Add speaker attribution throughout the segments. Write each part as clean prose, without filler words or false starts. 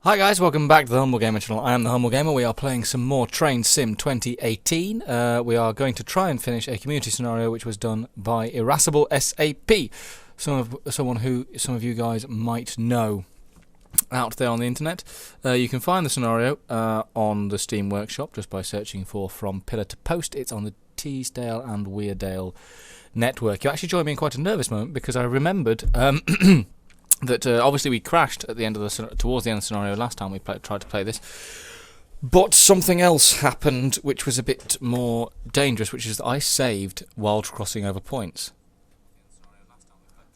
Speaker 1: Hi guys, welcome back to the Humble Gamer channel. I am the Humble Gamer. We are playing some more Train Sim 2018. We are going to try and finish a community scenario which was done by Irascible SAP. Someone who some of you guys might know out there on the internet. You can find the scenario on the Steam Workshop just by searching for From Pillar to Post. It's on the Teesdale and Weardale network. You actually joined me in quite a nervous moment because I remembered that obviously we crashed at the end of towards the end of the scenario last time we tried to play this, but something else happened which was a bit more dangerous, which is that I saved while crossing over points.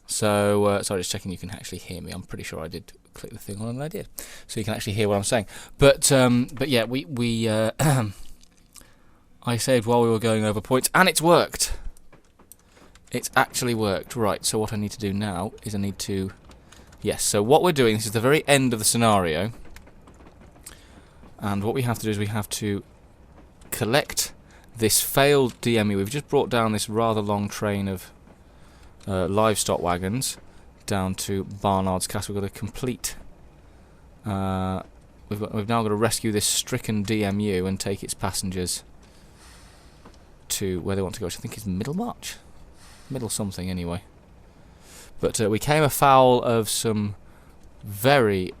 Speaker 1: So sorry, just checking you can actually hear me. I'm pretty sure I did click the thing on and I did, so you can actually hear what I'm saying. But yeah, we I saved while we were going over points, and it's worked. It's actually worked. Right. So what I need to do now is I need to. Yes, so what we're doing, this is the very end of the scenario, and what we have to do is we have to collect this failed DMU. We've just brought down this rather long train of livestock wagons down to Barnard's Castle. We've got to complete, we've now got to rescue this stricken DMU and take its passengers to where they want to go, which I think is Middlemarch? Middle something anyway. But we came afoul of some very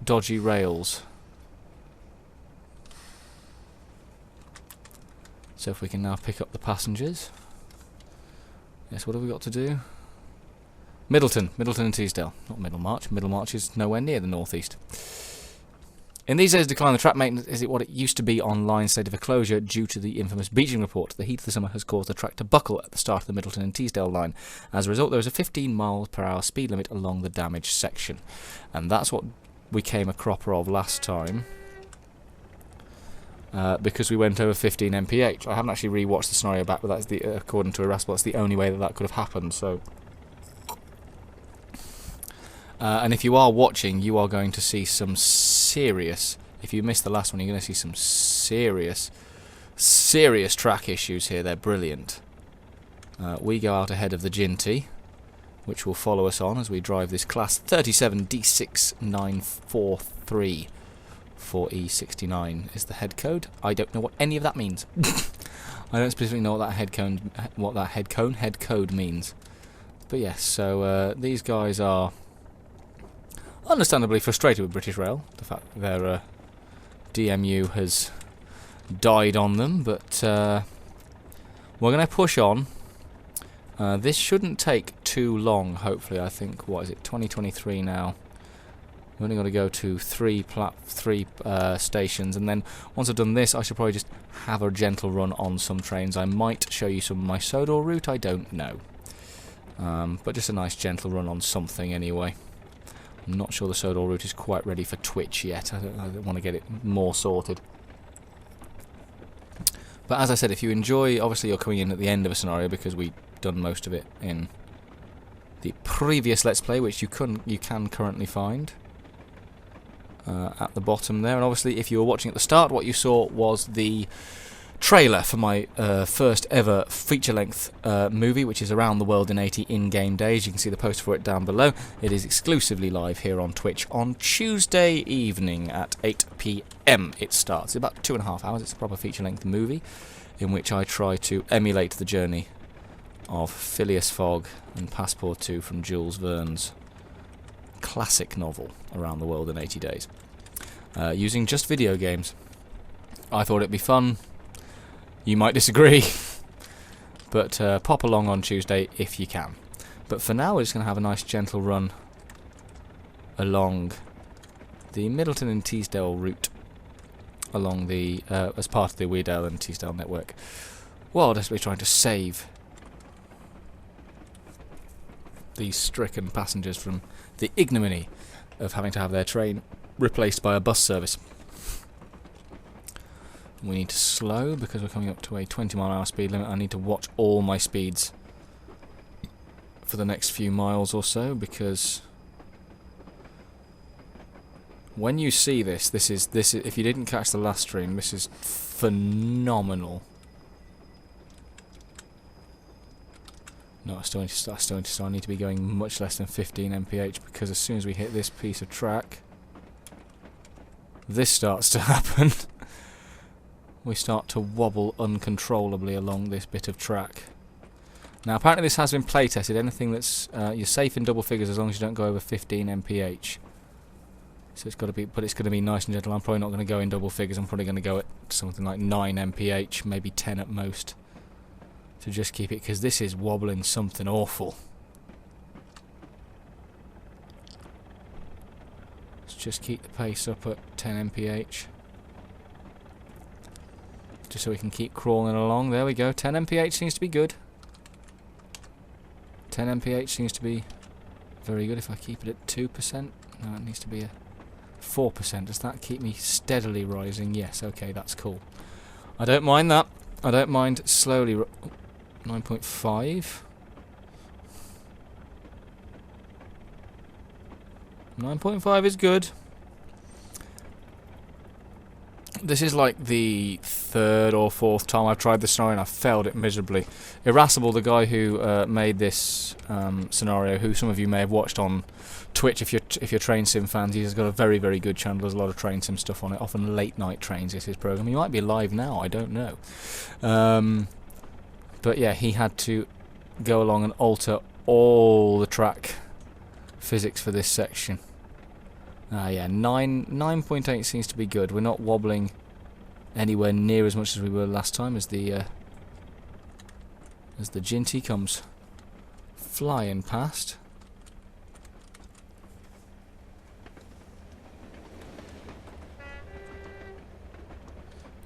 Speaker 1: dodgy rails. So if we can now pick up the passengers. Yes, what have we got to do? Middleton and Teesdale. Not Middlemarch. Middlemarch is nowhere near the northeast. In these days, decline the track maintenance is it what it used to be on line state of a closure due to the infamous beaching report. The heat of the summer has caused the track to buckle at the start of the Middleton and Teesdale line. As a result, there is a 15 mph speed limit along the damaged section. And that's what we came a cropper of last time. Because we went over 15 mph. I haven't actually rewatched the scenario back, but that's according to Irascible, that's the only way that could have happened. So. And if you are watching, you are going to see some serious, if you missed the last one, you're going to see some serious track issues here. They're brilliant. We go out ahead of the Ginty, which will follow us on as we drive this class 37D6943 for E69 is the head code. I don't know what any of that means. I don't specifically know what that head code means. But yes, so these guys are understandably frustrated with British Rail, the fact that their DMU has died on them, but we're going to push on. This shouldn't take too long, hopefully. I think, what is it, 2023 now? We've only got to go to three stations, and then once I've done this, I should probably just have a gentle run on some trains. I might show you some of my Sodor route, I don't know. But just a nice gentle run on something anyway. I'm not sure the Sodor route is quite ready for Twitch yet. I don't want to get it more sorted. But as I said, if you enjoy, obviously you're coming in at the end of a scenario because we've done most of it in the previous Let's Play, which you can currently find at the bottom there. And obviously, if you were watching at the start, what you saw was the trailer for my first ever feature-length movie, which is Around the World in 80 in-game days. You can see the poster for it down below. It is exclusively live here on Twitch on Tuesday evening at 8 PM. It starts. It's about 2.5 hours. It's a proper feature-length movie in which I try to emulate the journey of Phileas Fogg and Passport 2 from Jules Verne's classic novel Around the World in 80 Days, using just video games. I thought it'd be fun. You might disagree, but pop along on Tuesday if you can. But for now, we're just going to have a nice gentle run along the Middleton and Teesdale route, along the as part of the Weardale and Teesdale network, while desperately trying to save these stricken passengers from the ignominy of having to have their train replaced by a bus service. We need to slow because we're coming up to a 20 mph speed limit. I need to watch all my speeds for the next few miles or so, because when you see this is if you didn't catch the last stream, this is phenomenal. No, I still need to be going much less than 15 mph, because as soon as we hit this piece of track, this starts to happen. We start to wobble uncontrollably along this bit of track. Now apparently this has been play tested. Anything that's you're safe in double figures as long as you don't go over 15 mph. So it's got to be, but it's going to be nice and gentle. I'm probably not going to go in double figures. I'm probably going to go at something like 9 mph, maybe 10 at most, to just keep it, because this is wobbling something awful. Let's just keep the pace up at 10 mph. Just so we can keep crawling along. There we go. 10 mph seems to be good. 10 mph seems to be very good. If I keep it at 2%, no, it needs to be a 4%. Does that keep me steadily rising? Yes. Okay, that's cool. I don't mind that. I don't mind slowly. 9.5. 9.5 is good. This is like the third or fourth time I've tried this scenario and I've failed it miserably. Irascible, the guy who made this scenario, who some of you may have watched on Twitch if you're train sim fans, he's got a very, very good channel. There's a lot of train sim stuff on it. Often late night trains is his program. He might be live now, I don't know. But yeah, he had to go along and alter all the track physics for this section. Yeah, 9.8 seems to be good. We're not wobbling anywhere near as much as we were last time as the Ginty comes flying past.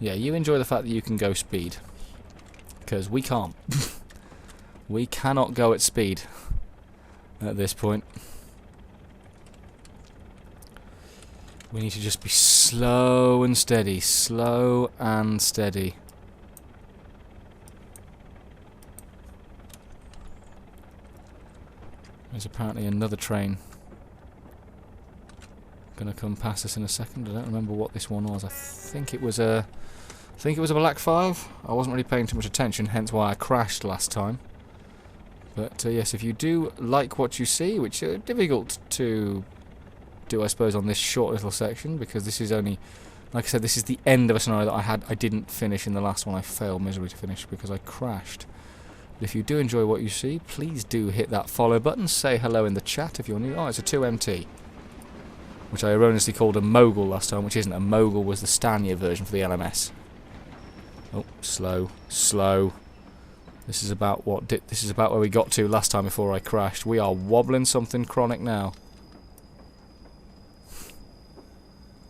Speaker 1: Yeah, you enjoy the fact that you can go speed, because we can't. We cannot go at speed at this point. We need to just be slow and steady. Slow and steady. There's apparently another train gonna come past us in a second. I don't remember what this one was. I think it was a Black 5. I wasn't really paying too much attention, hence why I crashed last time. But yes, if you do like what you see, which is difficult to do, I suppose, on this short little section, because this is only, like I said, this is the end of a scenario that I didn't finish in the last one. I failed miserably to finish because I crashed. But if you do enjoy what you see, please do hit that follow button. Say hello in the chat if you're new. Oh, it's a 2MT, which I erroneously called a mogul last time, which isn't. A mogul was the Stania version for the LMS. Oh, slow, slow. This is about where we got to last time before I crashed. We are wobbling something chronic now.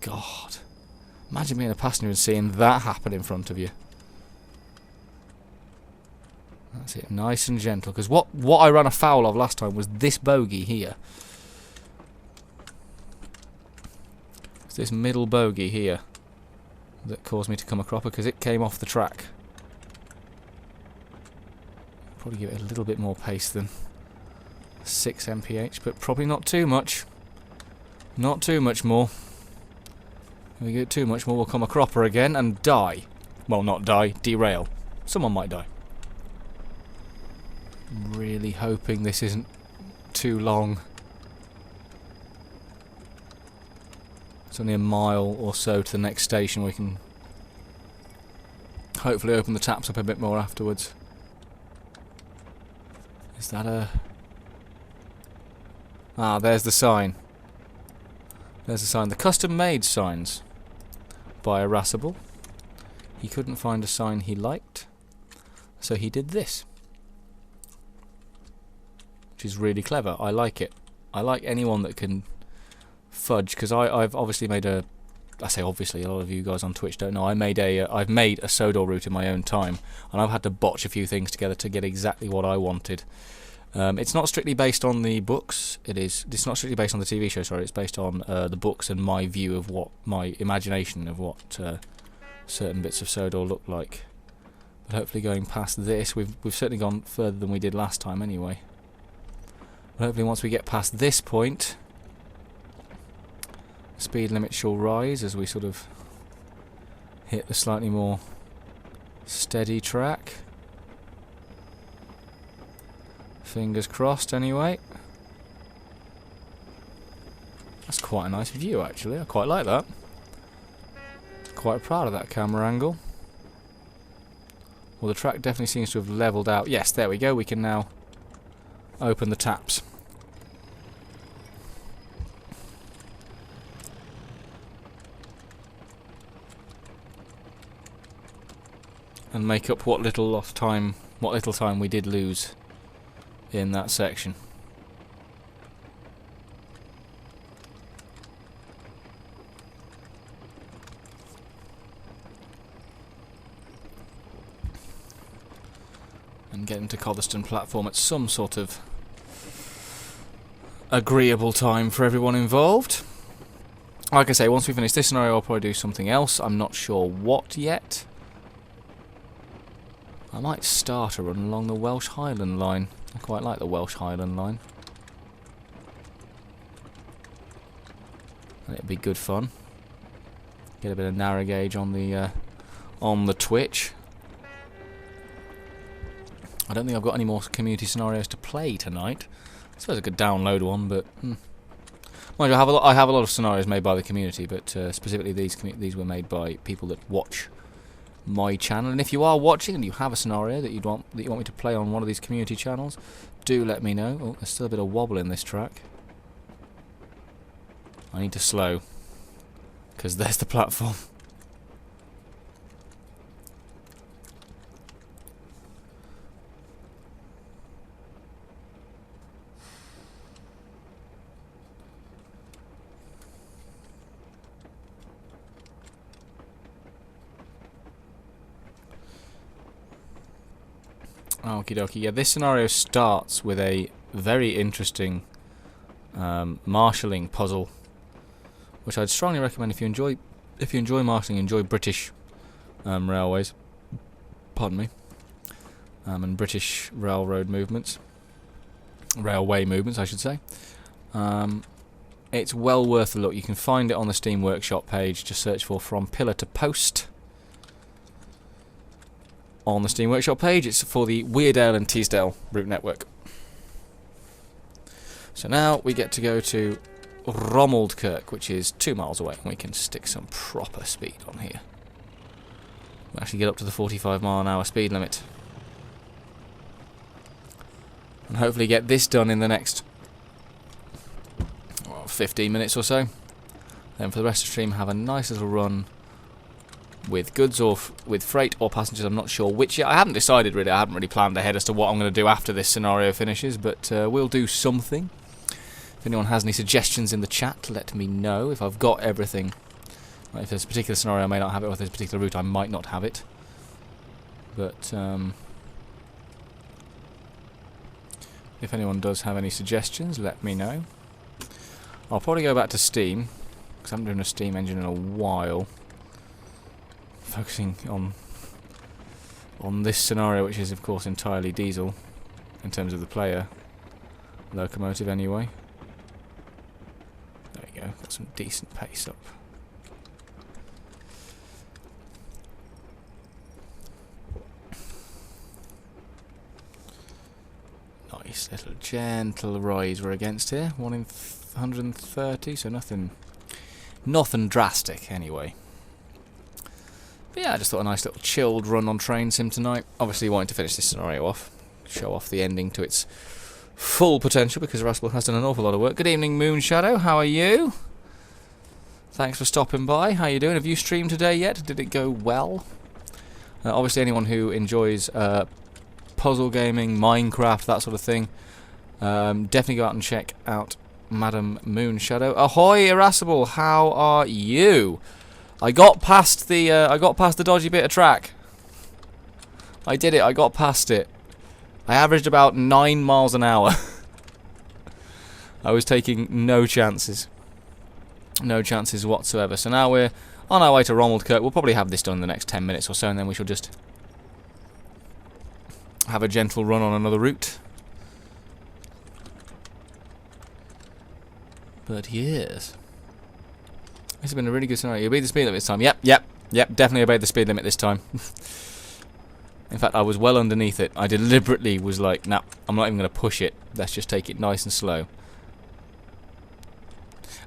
Speaker 1: God, imagine being a passenger and seeing that happen in front of you. That's it, nice and gentle. Because what I ran afoul of last time was this bogey here. It's this middle bogey here that caused me to come a cropper, because it came off the track. Probably give it a little bit more pace than 6 mph, but probably not too much. Not too much more. If we get too much more, we'll come a cropper again and die. Well, not die, derail. Someone might die. I'm really hoping this isn't too long. It's only a mile or so to the next station. We can hopefully open the taps up a bit more afterwards. Is that a... Ah, there's the sign. There's the sign. The custom-made signs by Irascible. He couldn't find a sign he liked, so he did this. Which is really clever. I like it. I like anyone that can fudge, because I've obviously made a... I say obviously, a lot of you guys on Twitch don't know. I've made a Sodor route in my own time, and I've had to botch a few things together to get exactly what I wanted. It's not strictly based on the books. It's not strictly based on the TV show. Sorry, it's based on the books and my view of what, my imagination of what certain bits of Sodor look like. But hopefully, going past this, we've certainly gone further than we did last time, anyway. But hopefully, once we get past this point, speed limit shall rise as we sort of hit the slightly more steady track. Fingers crossed, anyway. That's quite a nice view, actually. I quite like that. Quite proud of that camera angle. Well, the track definitely seems to have levelled out. Yes, there we go. We can now open the taps. And make up what little time we did lose in that section. And getting to Cotherston platform at some sort of agreeable time for everyone involved. Like I say, once we finish this scenario, I'll probably do something else. I'm not sure what yet. I might start a run along the Welsh Highland line. I quite like the Welsh Highland line. And it'd be good fun. Get a bit of narrow gauge on the Twitch. I don't think I've got any more community scenarios to play tonight. I suppose I could download one, but mind you, I have a lot of scenarios made by the community, but specifically these were made by people that watch my channel. And if you are watching and you have a scenario that you want me to play on one of these community channels, do let me know. Oh, there's still a bit of wobble in this track. I need to slow, because there's the platform. Okie dokie. Yeah, this scenario starts with a very interesting marshalling puzzle, which I'd strongly recommend if you enjoy marshalling, enjoy British railways. Pardon me. And British railway movements, I should say. It's well worth a look. You can find it on the Steam Workshop page. Just search for From Pillar to Post. On the Steam Workshop page, it's for the Weardale and Teesdale route network. So now we get to go to Romaldkirk, which is 2 miles away, and we can stick some proper speed on here. We'll actually get up to the 45-mile-an-hour speed limit. And hopefully get this done in the next 15 minutes or so. Then for the rest of the stream, have a nice little run with goods or with freight or passengers. I'm not sure which yet. I haven't decided really. I haven't really planned ahead as to what I'm going to do after this scenario finishes, but we'll do something. If anyone has any suggestions in the chat, let me know. If I've got everything, if there's a particular scenario I may not have it, or if there's a particular route I might not have it. But if anyone does have any suggestions, let me know. I'll probably go back to Steam, because I haven't done a Steam engine in a while. Focusing on this scenario, which is of course entirely diesel in terms of the player locomotive anyway. There we go, got some decent pace up. Nice little gentle rise we're against here. 1 in 130, so nothing drastic anyway. But yeah, I just thought a nice little chilled run on Train Sim tonight. Obviously wanting to finish this scenario off, show off the ending to its full potential, because Rascal has done an awful lot of work. Good evening, Moonshadow, how are you? Thanks for stopping by. How you doing? Have you streamed today yet? Did it go well? Obviously anyone who enjoys puzzle gaming, Minecraft, that sort of thing, definitely go out and check out Madam Moonshadow. Ahoy, Irascible, how are you? I got past the dodgy bit of track. I did it. I got past it. I averaged about 9 miles an hour. I was taking no chances. No chances whatsoever. So now we're on our way to Romaldkirk. We'll probably have this done in the next 10 minutes or so, and then we shall just have a gentle run on another route. But yes. This has been a really good scenario. You obeyed the speed limit this time. Yep, definitely obeyed the speed limit this time. In fact, I was well underneath it. I deliberately was like, nah, I'm not even going to push it. Let's just take it nice and slow.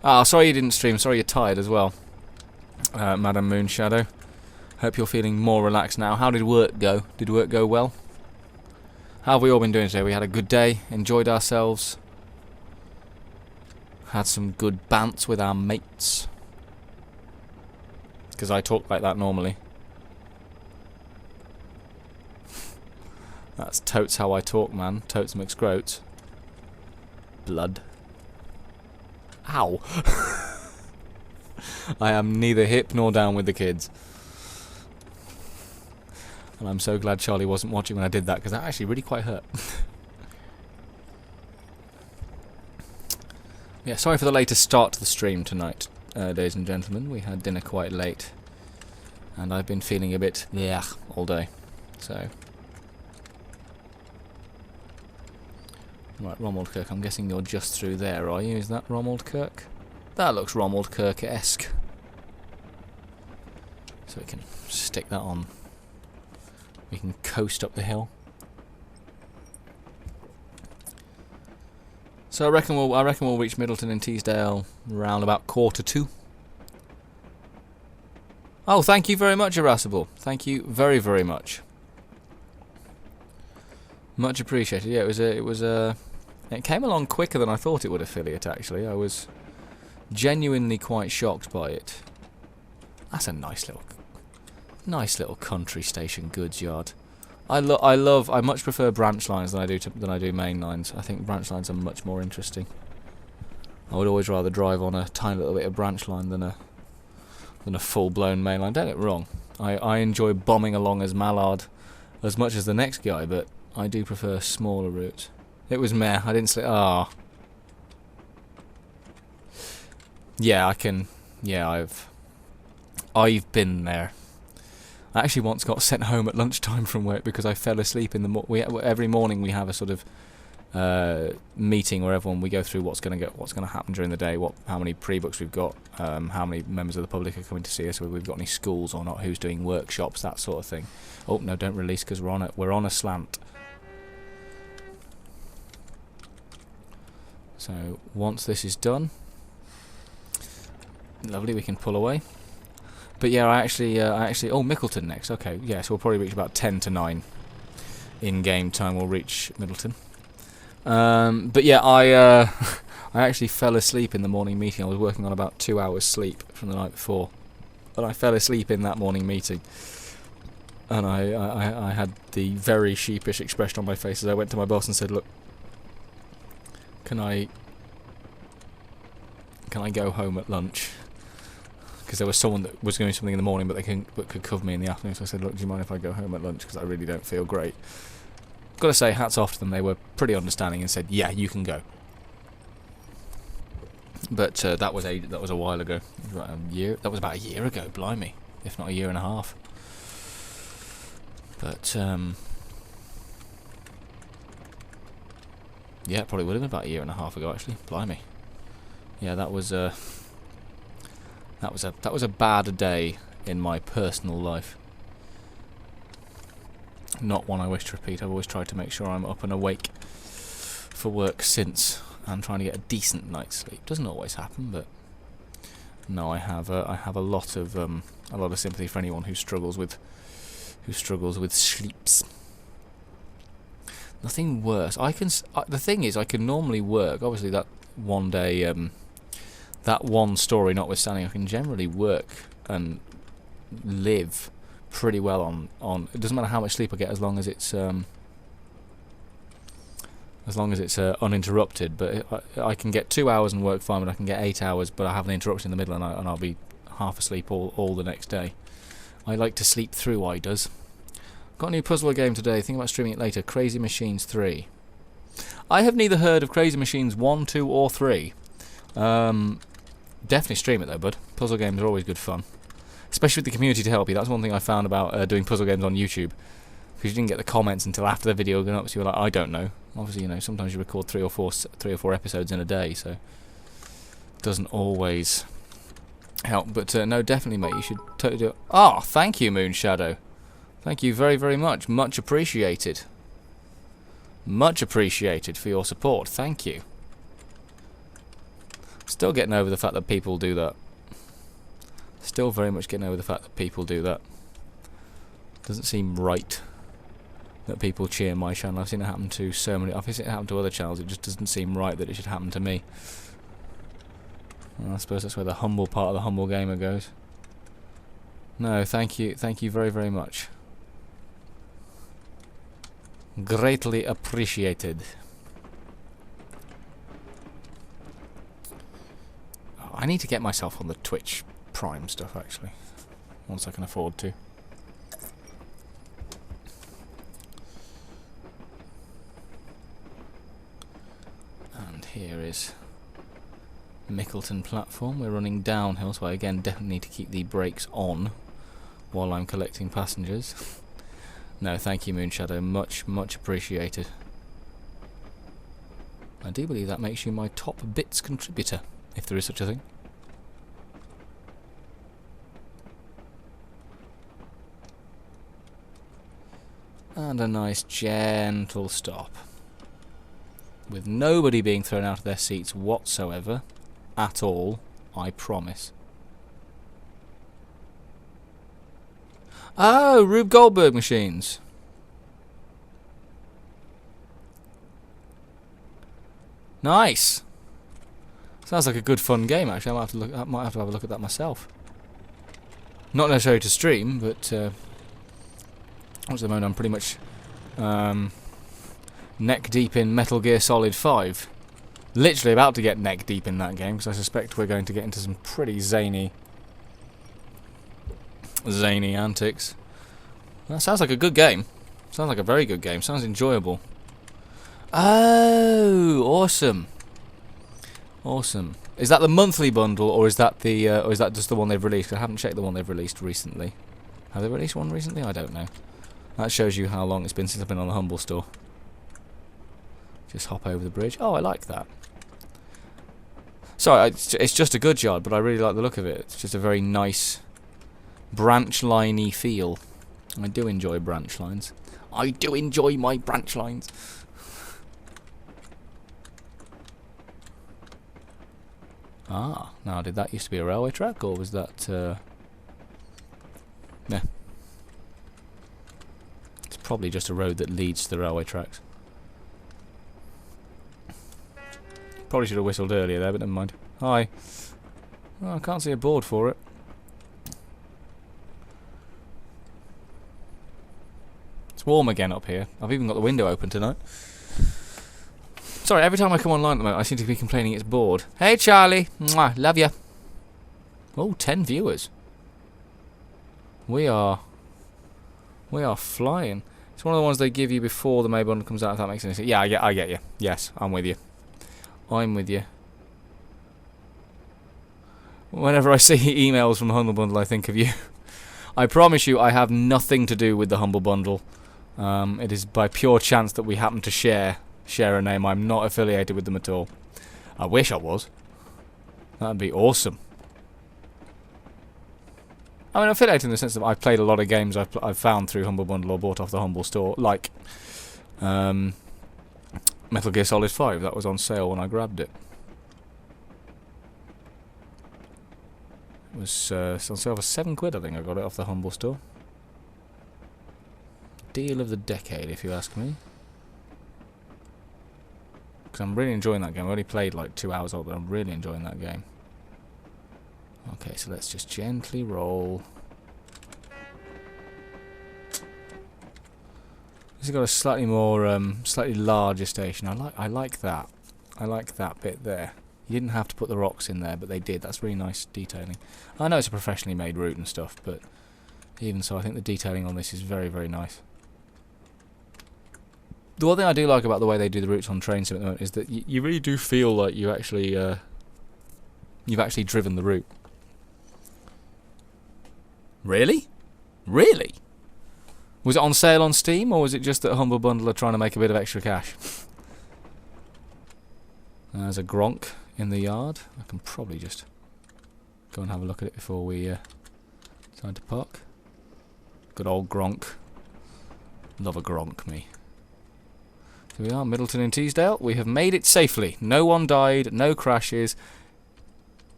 Speaker 1: Ah, sorry you didn't stream. Sorry you're tired as well, Madam Moonshadow. Hope you're feeling more relaxed now. How did work go? Did work go well? How have we all been doing today? We had a good day, enjoyed ourselves, had some good bants with our mates. Because I talk like that normally. That's totes how I talk, man. Totes McScroats. Blood. Ow. I am neither hip nor down with the kids. And I'm so glad Charlie wasn't watching when I did that, because that actually really quite hurt. Yeah, sorry for the later start to the stream tonight, ladies and gentlemen. We had dinner quite late. And I've been feeling a bit all day. So... Right, Romuald Kirk, I'm guessing you're just through there, are you? Is that Romuald Kirk? That looks Romuald Kirk-esque. So we can stick that on. We can coast up the hill. So I reckon we'll reach Middleton and Teesdale around about 1:45. Oh, thank you very much, Irascible. Thank you very, very much. Much appreciated. Yeah, it came along quicker than I thought it would, affiliate, actually. I was genuinely quite shocked by it. That's a nice little country station goods yard. I much prefer branch lines than I do main lines. I think branch lines are much more interesting. I would always rather drive on a tiny little bit of branch line than a full-blown main line. Don't get it wrong. I enjoy bombing along as Mallard as much as the next guy, but I do prefer smaller routes. It was meh. I didn't sleep. Ah. Yeah, I can. Yeah, I've been there. I actually once got sent home at lunchtime from work because I fell asleep in the every morning we have a sort of meeting where we go through what's going to happen during the day, how many pre-books we've got, how many members of the public are coming to see us, whether we've got any schools or not, who's doing workshops, that sort of thing. Oh no, don't release because we're on a slant. So once this is done, lovely, we can pull away. But yeah, I actually oh, Mickleton next. Okay, yeah, so we'll probably reach about 10 to 9 in game time. We'll reach Middleton. But yeah, I actually fell asleep in the morning meeting. I was working on about 2 hours sleep from the night before, and I fell asleep in that morning meeting. And I had the very sheepish expression on my face as I went to my boss and said, "Look, can I go home at lunch?" Because there was someone that was doing something in the morning, but could cover me in the afternoon. So I said, "Look, do you mind if I go home at lunch? Because I really don't feel great." Got to say, hats off to them. They were pretty understanding and said, "Yeah, you can go." But that was a while ago. That was about a year ago. Blimey, if not a year and a half. But yeah, it probably would have been about a year and a half ago, actually. Blimey. Yeah, that was a bad day in my personal life. Not one I wish to repeat. I've always tried to make sure I'm up and awake for work since, and trying to get a decent night's sleep. Doesn't always happen, but no, I have a lot of sympathy for anyone who struggles with sleeps. Nothing worse. The thing is, I can normally work. Obviously, that one day, that one story notwithstanding, I can generally work and live pretty well on. It doesn't matter how much sleep I get, as long as it's uninterrupted. But I can get 2 hours and work fine, but I can get 8 hours, but I have an interruption in the middle, and I'll be half asleep all the next day. I like to sleep through. I does. Got a new puzzle game today. Think about streaming it later. Crazy Machines 3. I have neither heard of Crazy Machines 1, 2, or 3. Definitely stream it though, bud. Puzzle games are always good fun, especially with the community to help you. That's one thing I found about doing puzzle games on YouTube, because you didn't get the comments until after the video going up. So you were like, I don't know. Obviously, sometimes you record three or four episodes in a day, so it doesn't always help. But no, definitely, mate. You should totally do it. Oh, thank you, Moonshadow. Thank you very, very much. Much appreciated. Much appreciated for your support. Thank you. Still getting over the fact that people do that. Still very much getting over the fact that people do that. Doesn't seem right that people cheer my channel. I've seen it happen to so many. I've seen it happen to other channels. It just doesn't seem right that it should happen to me. Well, I suppose that's where the humble part of the humble gamer goes. No, thank you very, very much. Greatly appreciated. Oh, I need to get myself on the Twitch Prime stuff actually, once I can afford to. And here is Mickleton platform. We're running downhill, so I again definitely need to keep the brakes on while I'm collecting passengers. No, thank you, Moonshadow. Much, much appreciated. I do believe that makes you my top bits contributor, if there is such a thing. And a nice gentle stop. With nobody being thrown out of their seats whatsoever. At all, I promise. Oh, Rube Goldberg machines. Nice. Sounds like a good fun game actually. I might have to have a look at that myself. Not necessarily to stream, but at the moment I'm pretty much neck deep in Metal Gear Solid 5. Literally about to get neck deep in that game because I suspect we're going to get into some pretty zany antics. That sounds like a good game. Sounds like a very good game. Sounds enjoyable. Oh, awesome! Awesome. Is that the monthly bundle, or is that the, or is that just the one they've released? I haven't checked the one they've released recently. Have they released one recently? I don't know. That shows you how long it's been since I've been on the Humble Store. Just hop over the bridge. Oh, I like that. Sorry, it's just a goods yard, but I really like the look of it. It's just a very nice branch liney feel. I do enjoy branch lines. I do enjoy my branch lines. Ah, now did that used to be a railway track, or was that nah. It's probably just a road that leads to the railway tracks. Probably should have whistled earlier there, but never mind. Hi. Oh, I can't see a board for it. It's warm again up here. I've even got the window open tonight. Sorry, every time I come online at the moment, I seem to be complaining it's bored. Hey, Charlie. Mwah, love ya. Oh, 10 viewers. We are flying. It's one of the ones they give you before the May bundle comes out, if that makes any sense. Yeah, I get you. Yes, I'm with you. I'm with you. Whenever I see emails from the Humble Bundle, I think of you. I promise you, I have nothing to do with the Humble Bundle. It is by pure chance that we happen to share a name. I'm not affiliated with them at all. I wish I was. That'd be awesome. I mean, affiliated in the sense that I've played a lot of games I've found through Humble Bundle or bought off the Humble Store, like Metal Gear Solid 5. That was on sale when I grabbed it. It was on sale for £7, I think I got it off the Humble Store. Deal of the decade, if you ask me. Because I'm really enjoying that game. I only played like 2 hours of it, but I'm really enjoying that game. Okay, so let's just gently roll. This has got a slightly more, slightly larger station. I like that. I like that bit there. You didn't have to put the rocks in there, but they did. That's really nice detailing. I know it's a professionally made route and stuff, but even so, I think the detailing on this is very, very nice. The one thing I do like about the way they do the routes on trains at the moment is that you really do feel like you actually, you've actually driven the route. Really? Really? Was it on sale on Steam, or was it just that Humble Bundle are trying to make a bit of extra cash? There's a Gronk in the yard. I can probably just go and have a look at it before we decide to park. Good old Gronk. Love a Gronk, me. Here we are, Middleton in Teesdale. We have made it safely. No one died, no crashes.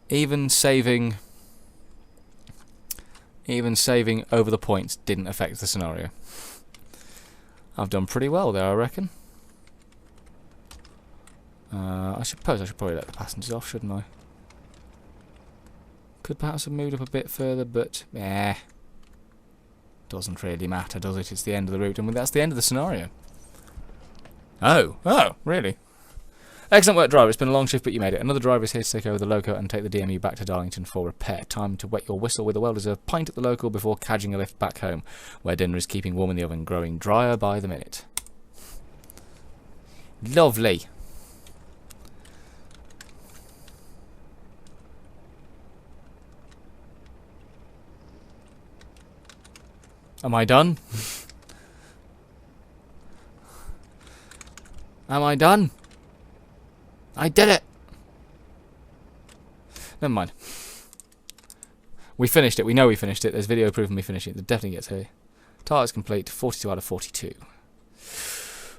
Speaker 1: Even saving over the points didn't affect the scenario. I've done pretty well there, I reckon. I suppose I should probably let the passengers off, shouldn't I? Could perhaps have moved up a bit further, but doesn't really matter, does it? It's the end of the route, and that's the end of the scenario. Oh, really? Excellent work, driver. It's been a long shift, but you made it. Another driver is here to take over the loco and take the DMU back to Darlington for repair. Time to wet your whistle with a well-deserved pint at the local before cadging a lift back home, where dinner is keeping warm in the oven, growing drier by the minute. Lovely. Am I done? Am I done? I did it! Never mind. We finished it. We know we finished it. There's video proof of me finishing it. It definitely gets here. Target's complete. 42 out of 42.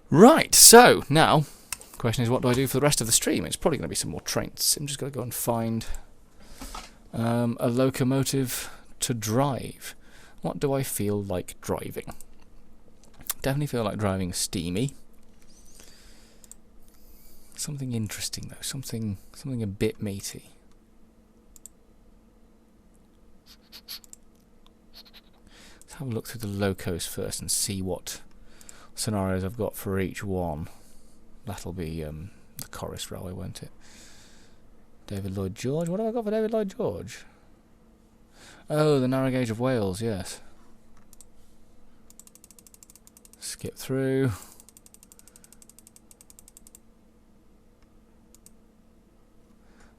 Speaker 1: Right, so now, the question is, what do I do for the rest of the stream? It's probably going to be some more trains. I'm just going to go and find a locomotive to drive. What do I feel like driving? Definitely feel like driving steamy. Something interesting though, something a bit meaty. Let's have a look through the locos first and see what scenarios I've got for each one. That'll be the Chorus Railway, won't it? David Lloyd George. What have I got for David Lloyd George? Oh, the narrow gauge of Wales, yes. Skip through.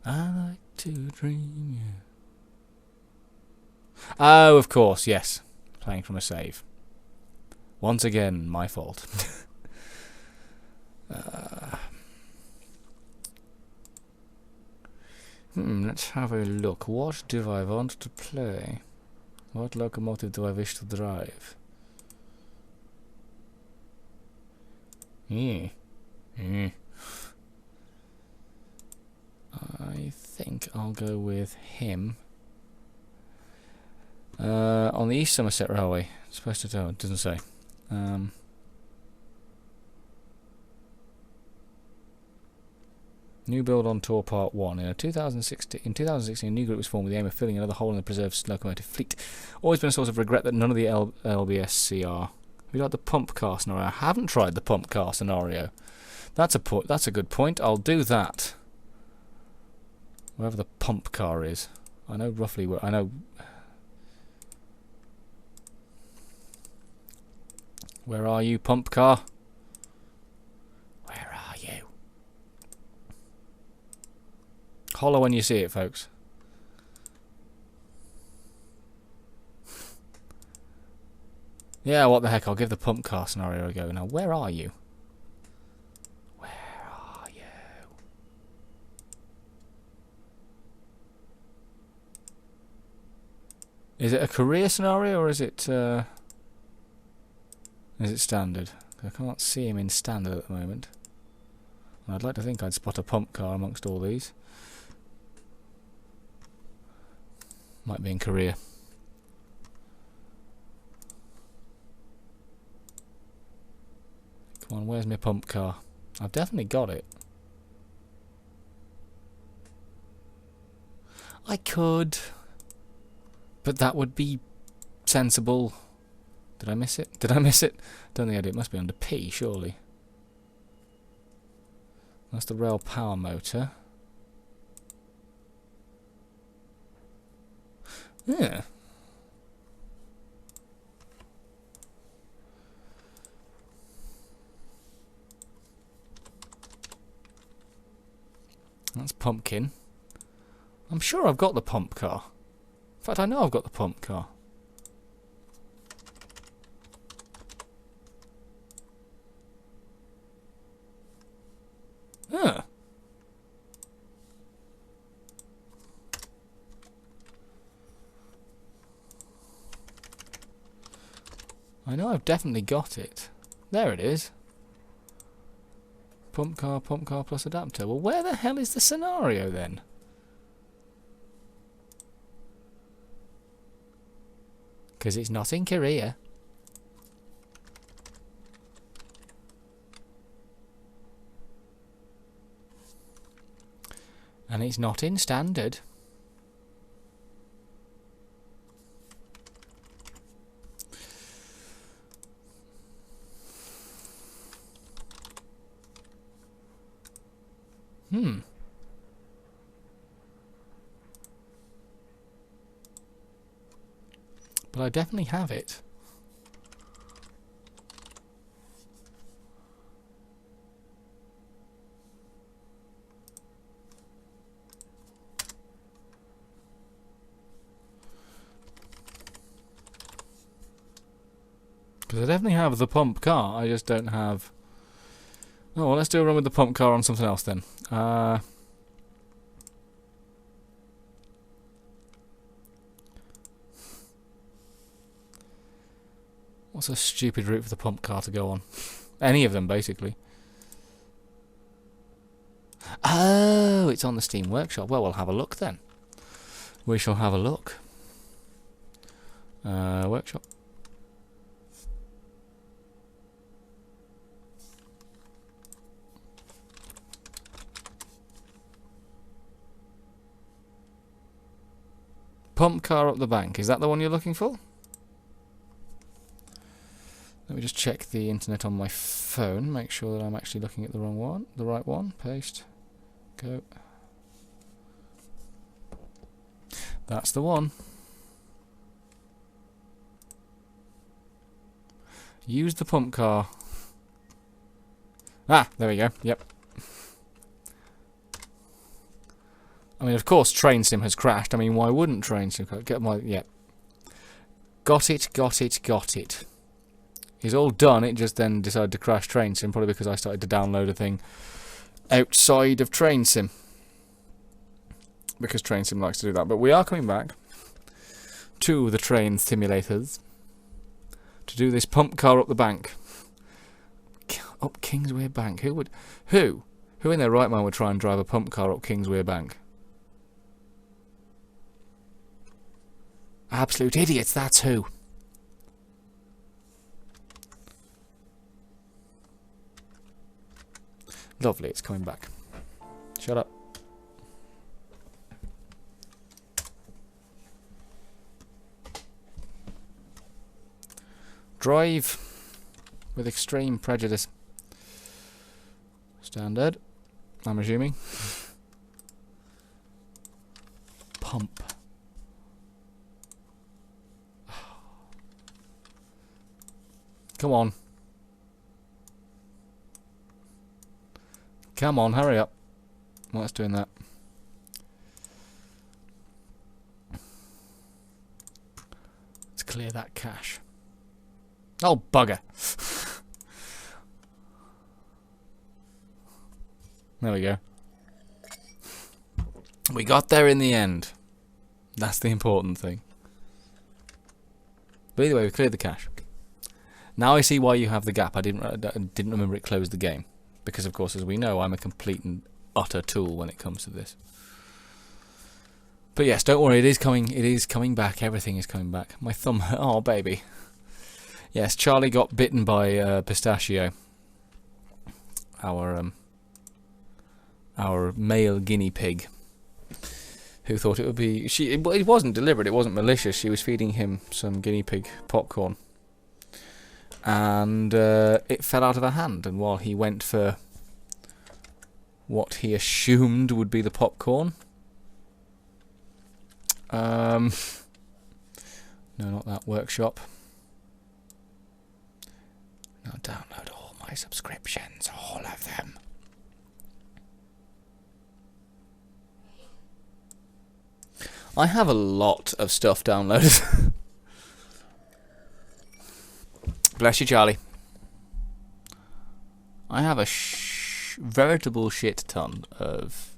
Speaker 1: I like to dream, yeah. Oh, of course, yes. Playing from a save. Once again, my fault. Let's have a look. What do I want to play? What locomotive do I wish to drive? I think I'll go with him. On the East Somerset Railway. It's supposed to tell, it doesn't say. New build on tour part 1. In 2016, a new group was formed with the aim of filling another hole in the preserved locomotive fleet. Always been a source of regret that none of the LBSC are. We like the pump car scenario. I haven't tried the pump car scenario. That's a good point. I'll do that. Wherever the pump car is. I know roughly where. I know. Where are you, pump car? Where are you? Holler when you see it, folks. Yeah, what the heck, I'll give the pump car scenario a go. Now, where are you? Where are you? Is it a career scenario, or is it standard? I can't see him in standard at the moment. And I'd like to think I'd spot a pump car amongst all these. Might be in career. Come on, where's my pump car? I've definitely got it. I could, but that would be sensible. Did I miss it? Did I miss it? Don't think I did. It must be under P, surely. That's the rail power motor. Yeah. That's pumpkin. I'm sure I've got the pump car. In fact, I know I've got the pump car. Huh. I know I've definitely got it. There it is. Pump car plus adapter. Well, where the hell is the scenario then? Because it's not in Korea. And it's not in standard. But I definitely have it. Because I definitely have the pump car, I just don't have... Oh, well, let's do a run with the pump car on something else then. What's a stupid route for the pump car to go on? Any of them, basically. Oh, it's on the Steam Workshop. Well, we'll have a look then. We shall have a look. Workshop. Pump car up the bank. Is that the one you're looking for? Let me just check the internet on my phone, make sure that I'm actually looking at the wrong one, the right one. Paste. Go. That's the one. Use the pump car. Ah, there we go. Yep. I mean, of course, Train Sim has crashed. I mean, why wouldn't Train Sim get my... Yep. Got it, got it, got it. It's all done, it just then decided to crash Train Sim, probably because I started to download a thing outside of Train Sim. Because Train Sim likes to do that. But we are coming back to the train simulators to do this pump car up the bank. Up Kingswear Bank. Who in their right mind would try and drive a pump car up Kingswear Bank? Absolute idiots, that's who. Lovely, it's coming back. Shut up. Drive with extreme prejudice. Standard, I'm assuming. Pump. Come on. Come on, hurry up. Well, it's doing that. Let's clear that cache. Oh, bugger. There we go. We got there in the end. That's the important thing. But either way, we cleared the cache. Now I see why you have the gap. I didn't remember it closed the game. Because, of course, as we know, I'm a complete and utter tool when it comes to this. But yes, don't worry, it is coming back. Everything is coming back. My thumb... Oh, baby. Yes, Charlie got bitten by Pistachio. Our male guinea pig. Who thought it would be... It wasn't deliberate, it wasn't malicious. She was feeding him some guinea pig popcorn. And it fell out of her hand, and while he went for what he assumed would be the popcorn, no, not that workshop. Now download all my subscriptions, all of them. I have a lot of stuff downloaded. Bless you, Charlie. I have a veritable shit ton of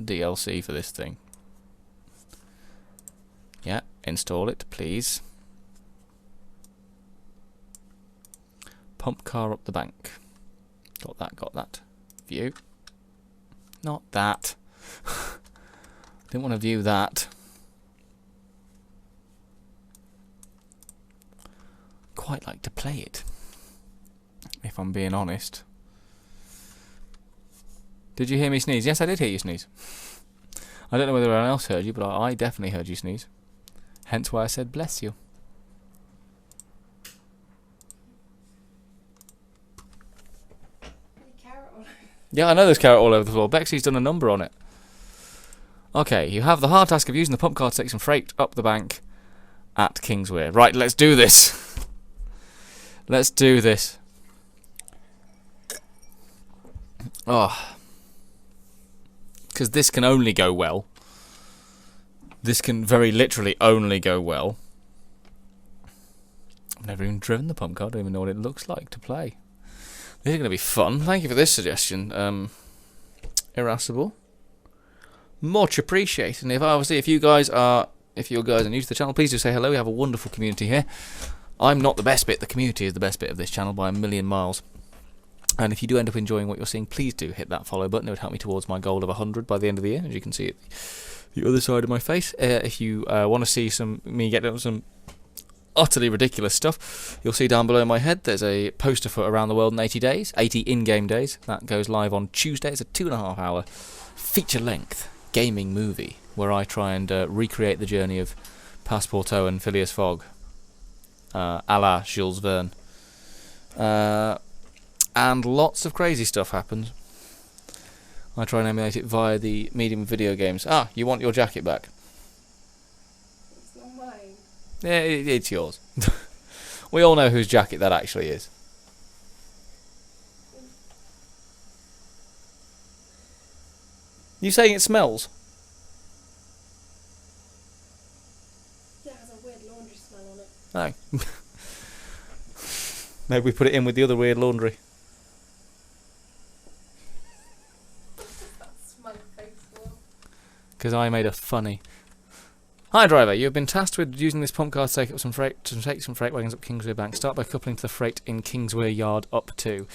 Speaker 1: DLC for this thing. Yeah, install it, please. pump car up the bank. Got that, got that. View. Not that. Didn't want to view that. Quite like to play it, if I'm being honest. Did you hear me sneeze? Yes, I did hear you sneeze. I don't know whether anyone else heard you, but I definitely heard you sneeze. Hence why I said bless you. Yeah, I know there's carrot all over the floor. Bexy's done a number on it. Okay, you have the hard task of using the pump car to take some freight up the bank at Kingswear. Right, let's do this. Let's do this. Oh. Because this can only go well. This can very literally only go well. I've never even driven the pump car. I don't even know what it looks like to play. This is going to be fun. Thank you for this suggestion, Irascible. Much appreciated. And if you guys are new to the channel, please do say hello. We have a wonderful community here. I'm not the best bit. The community is the best bit of this channel by a million miles. And if you do end up enjoying what you're seeing, please do hit that follow button. It would help me towards my goal of 100 by the end of the year, as you can see at the other side of my face. If you want to see me get into some utterly ridiculous stuff, you'll see down below my head there's a poster for Around the World in 80 days, 80 in-game days. That goes live on Tuesday. It's a 2.5 hour feature-length gaming movie where I try and recreate the journey of Passepartout and Phileas Fogg, a la Jules Verne. And lots of crazy stuff happens. I try and emulate it via the medium of video games. Ah, you want your jacket back?
Speaker 2: It's not mine.
Speaker 1: Yeah, it's yours. We all know whose jacket that actually is. You saying it smells?
Speaker 2: Yeah, it has a weird laundry smell on it.
Speaker 1: No. Maybe we put it in with the other weird laundry. Because I made a funny. Hi driver, you have been tasked with using this pump car to take some freight wagons up Kingswear Bank. Start by coupling to the freight in Kingswear Yard up to.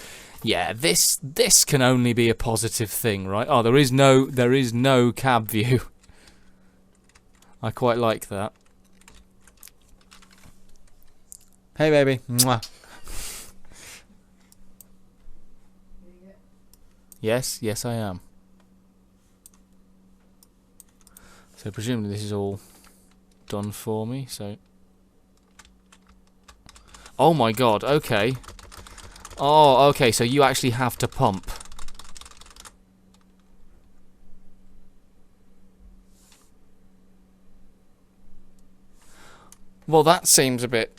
Speaker 1: Yeah, this can only be a positive thing, right? Oh, there is no cab view. I quite like that. Hey baby. Mwah. Yes, I am. So presumably this is all done for me, so... Oh my god, okay. Oh, okay, so you actually have to pump. Well, that seems a bit...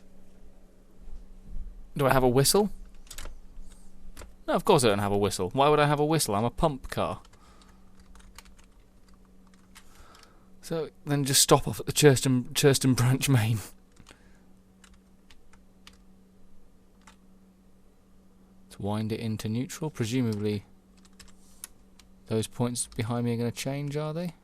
Speaker 1: Do I have a whistle? No, of course I don't have a whistle. Why would I have a whistle? I'm a pump car. So then just stop off at the Churston branch main. To wind it into neutral. Presumably those points behind me are going to change, are they?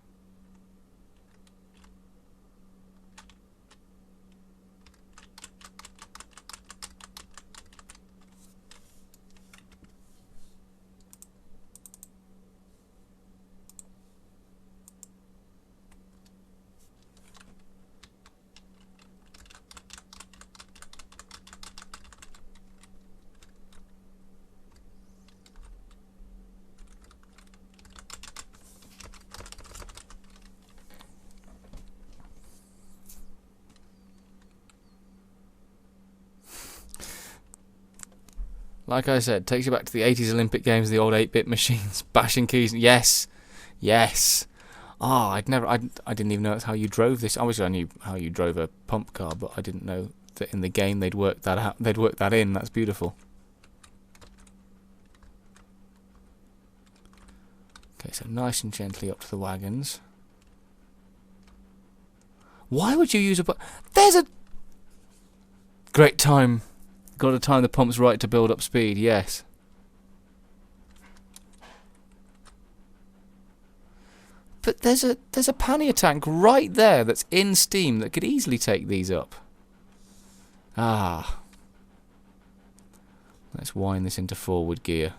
Speaker 1: Like I said, takes you back to the 80s Olympic Games, the old 8-bit machines, bashing keys. Yes, yes. Ah, I didn't even know that's how you drove this. Obviously, I knew how you drove a pump car, but I didn't know that in the game they'd worked that out. They'd worked that in. That's beautiful. Okay, so nice and gently up to the wagons. Why would you use a... There's a... Great time. Got to time the pumps right to build up speed, yes. But there's a pannier tank right there that's in steam that could easily take these up. Ah. Let's wind this into forward gear.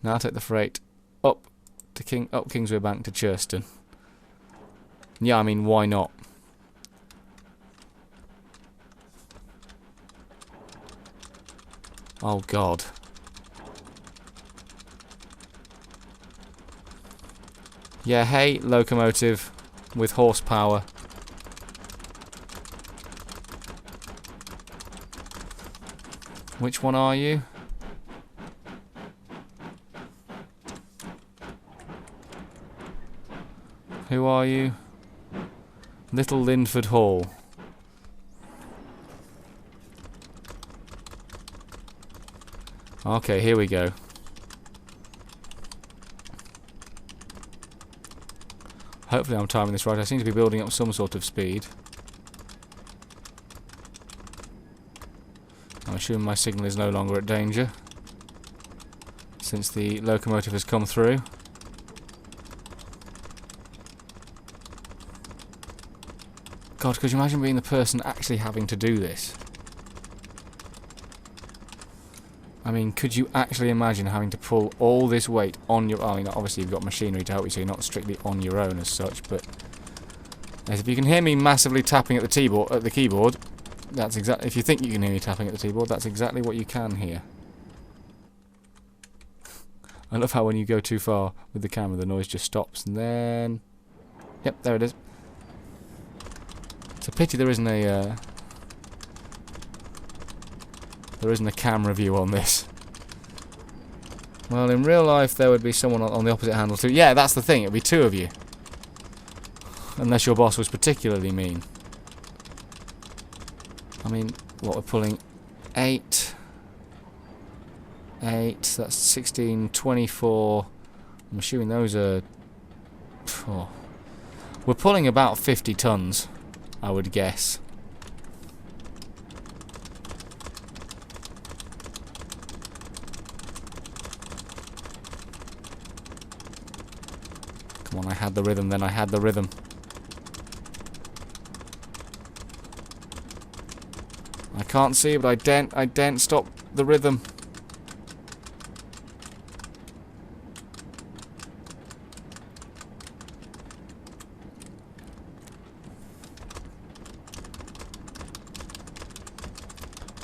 Speaker 1: Now take the freight up Kingsway Bank to Churston. Yeah, I mean, why not? Oh God. Yeah, hey, locomotive with horsepower. Which one are you? Who are you? Little Linford Hall. Okay, here we go. Hopefully I'm timing this right. I seem to be building up some sort of speed. I'm assuming my signal is no longer at danger, since the locomotive has come through. God, could you imagine being the person actually having to do this? I mean, could you actually imagine having to pull all this weight on your... I mean, obviously you've got machinery to help you, so you're not strictly on your own as such, but... As if you can hear me massively tapping at the keyboard, that's exactly... If you think you can hear me tapping at the keyboard, that's exactly what you can hear. I love how when you go too far with the camera, the noise just stops, and then... Yep, there it is. It's a pity there isn't a... There isn't a camera view on this. Well, in real life there would be someone on the opposite handle too. Yeah, that's the thing, it would be two of you. Unless your boss was particularly mean. I mean, what, we're pulling 8, that's 16, 24. I'm assuming those are... Oh. We're pulling about 50 tons, I would guess. Come on, I had the rhythm then, I had the rhythm. I can't see, but I daren't stop the rhythm.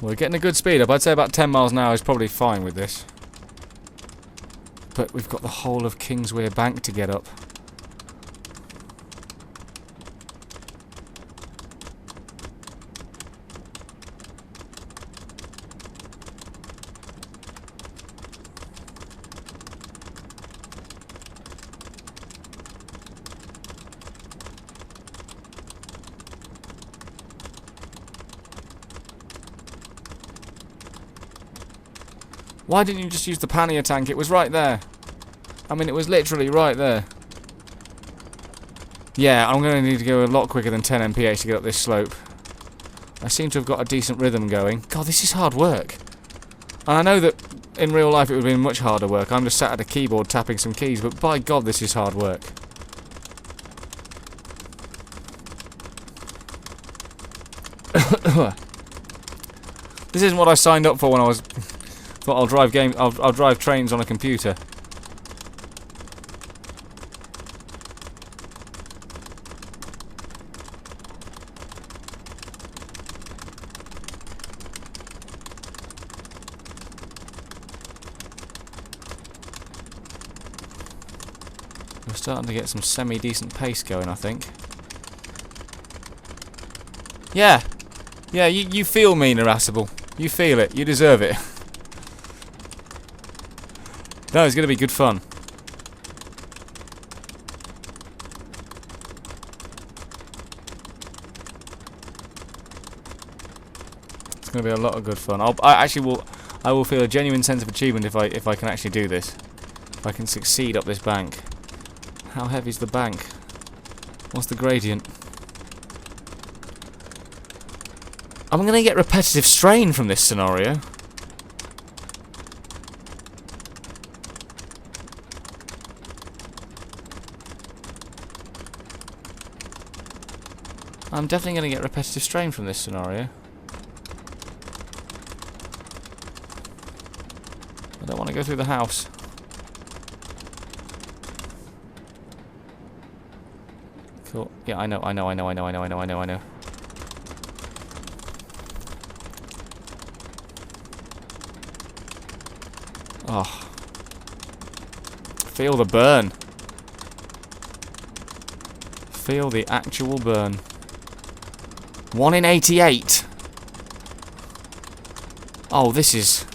Speaker 1: We're getting a good speed up. I'd say about 10 miles an hour is probably fine with this. But we've got the whole of Kingsway Bank to get up. Why didn't you just use the pannier tank? It was right there. I mean, it was literally right there. Yeah, I'm going to need to go a lot quicker than 10 mph to get up this slope. I seem to have got a decent rhythm going. God, this is hard work. And I know that in real life it would have been much harder work. I'm just sat at a keyboard tapping some keys, but by God, this is hard work. This isn't what I signed up for when I was... Thought I'll drive trains on a computer. We're starting to get some semi-decent pace going, I think. Yeah. Yeah, you feel mean, irascible. You feel it. You deserve it. No, it's going to be good fun. It's going to be a lot of good fun. I will feel a genuine sense of achievement if I can actually do this. If I can succeed up this bank. How heavy is the bank? What's the gradient? I'm going to get repetitive strain from this scenario. I'm definitely going to get repetitive strain from this scenario. I don't want to go through the house. Cool. Yeah, I know. Oh. Feel the burn. Feel the actual burn. 1 in 88. Oh, this is...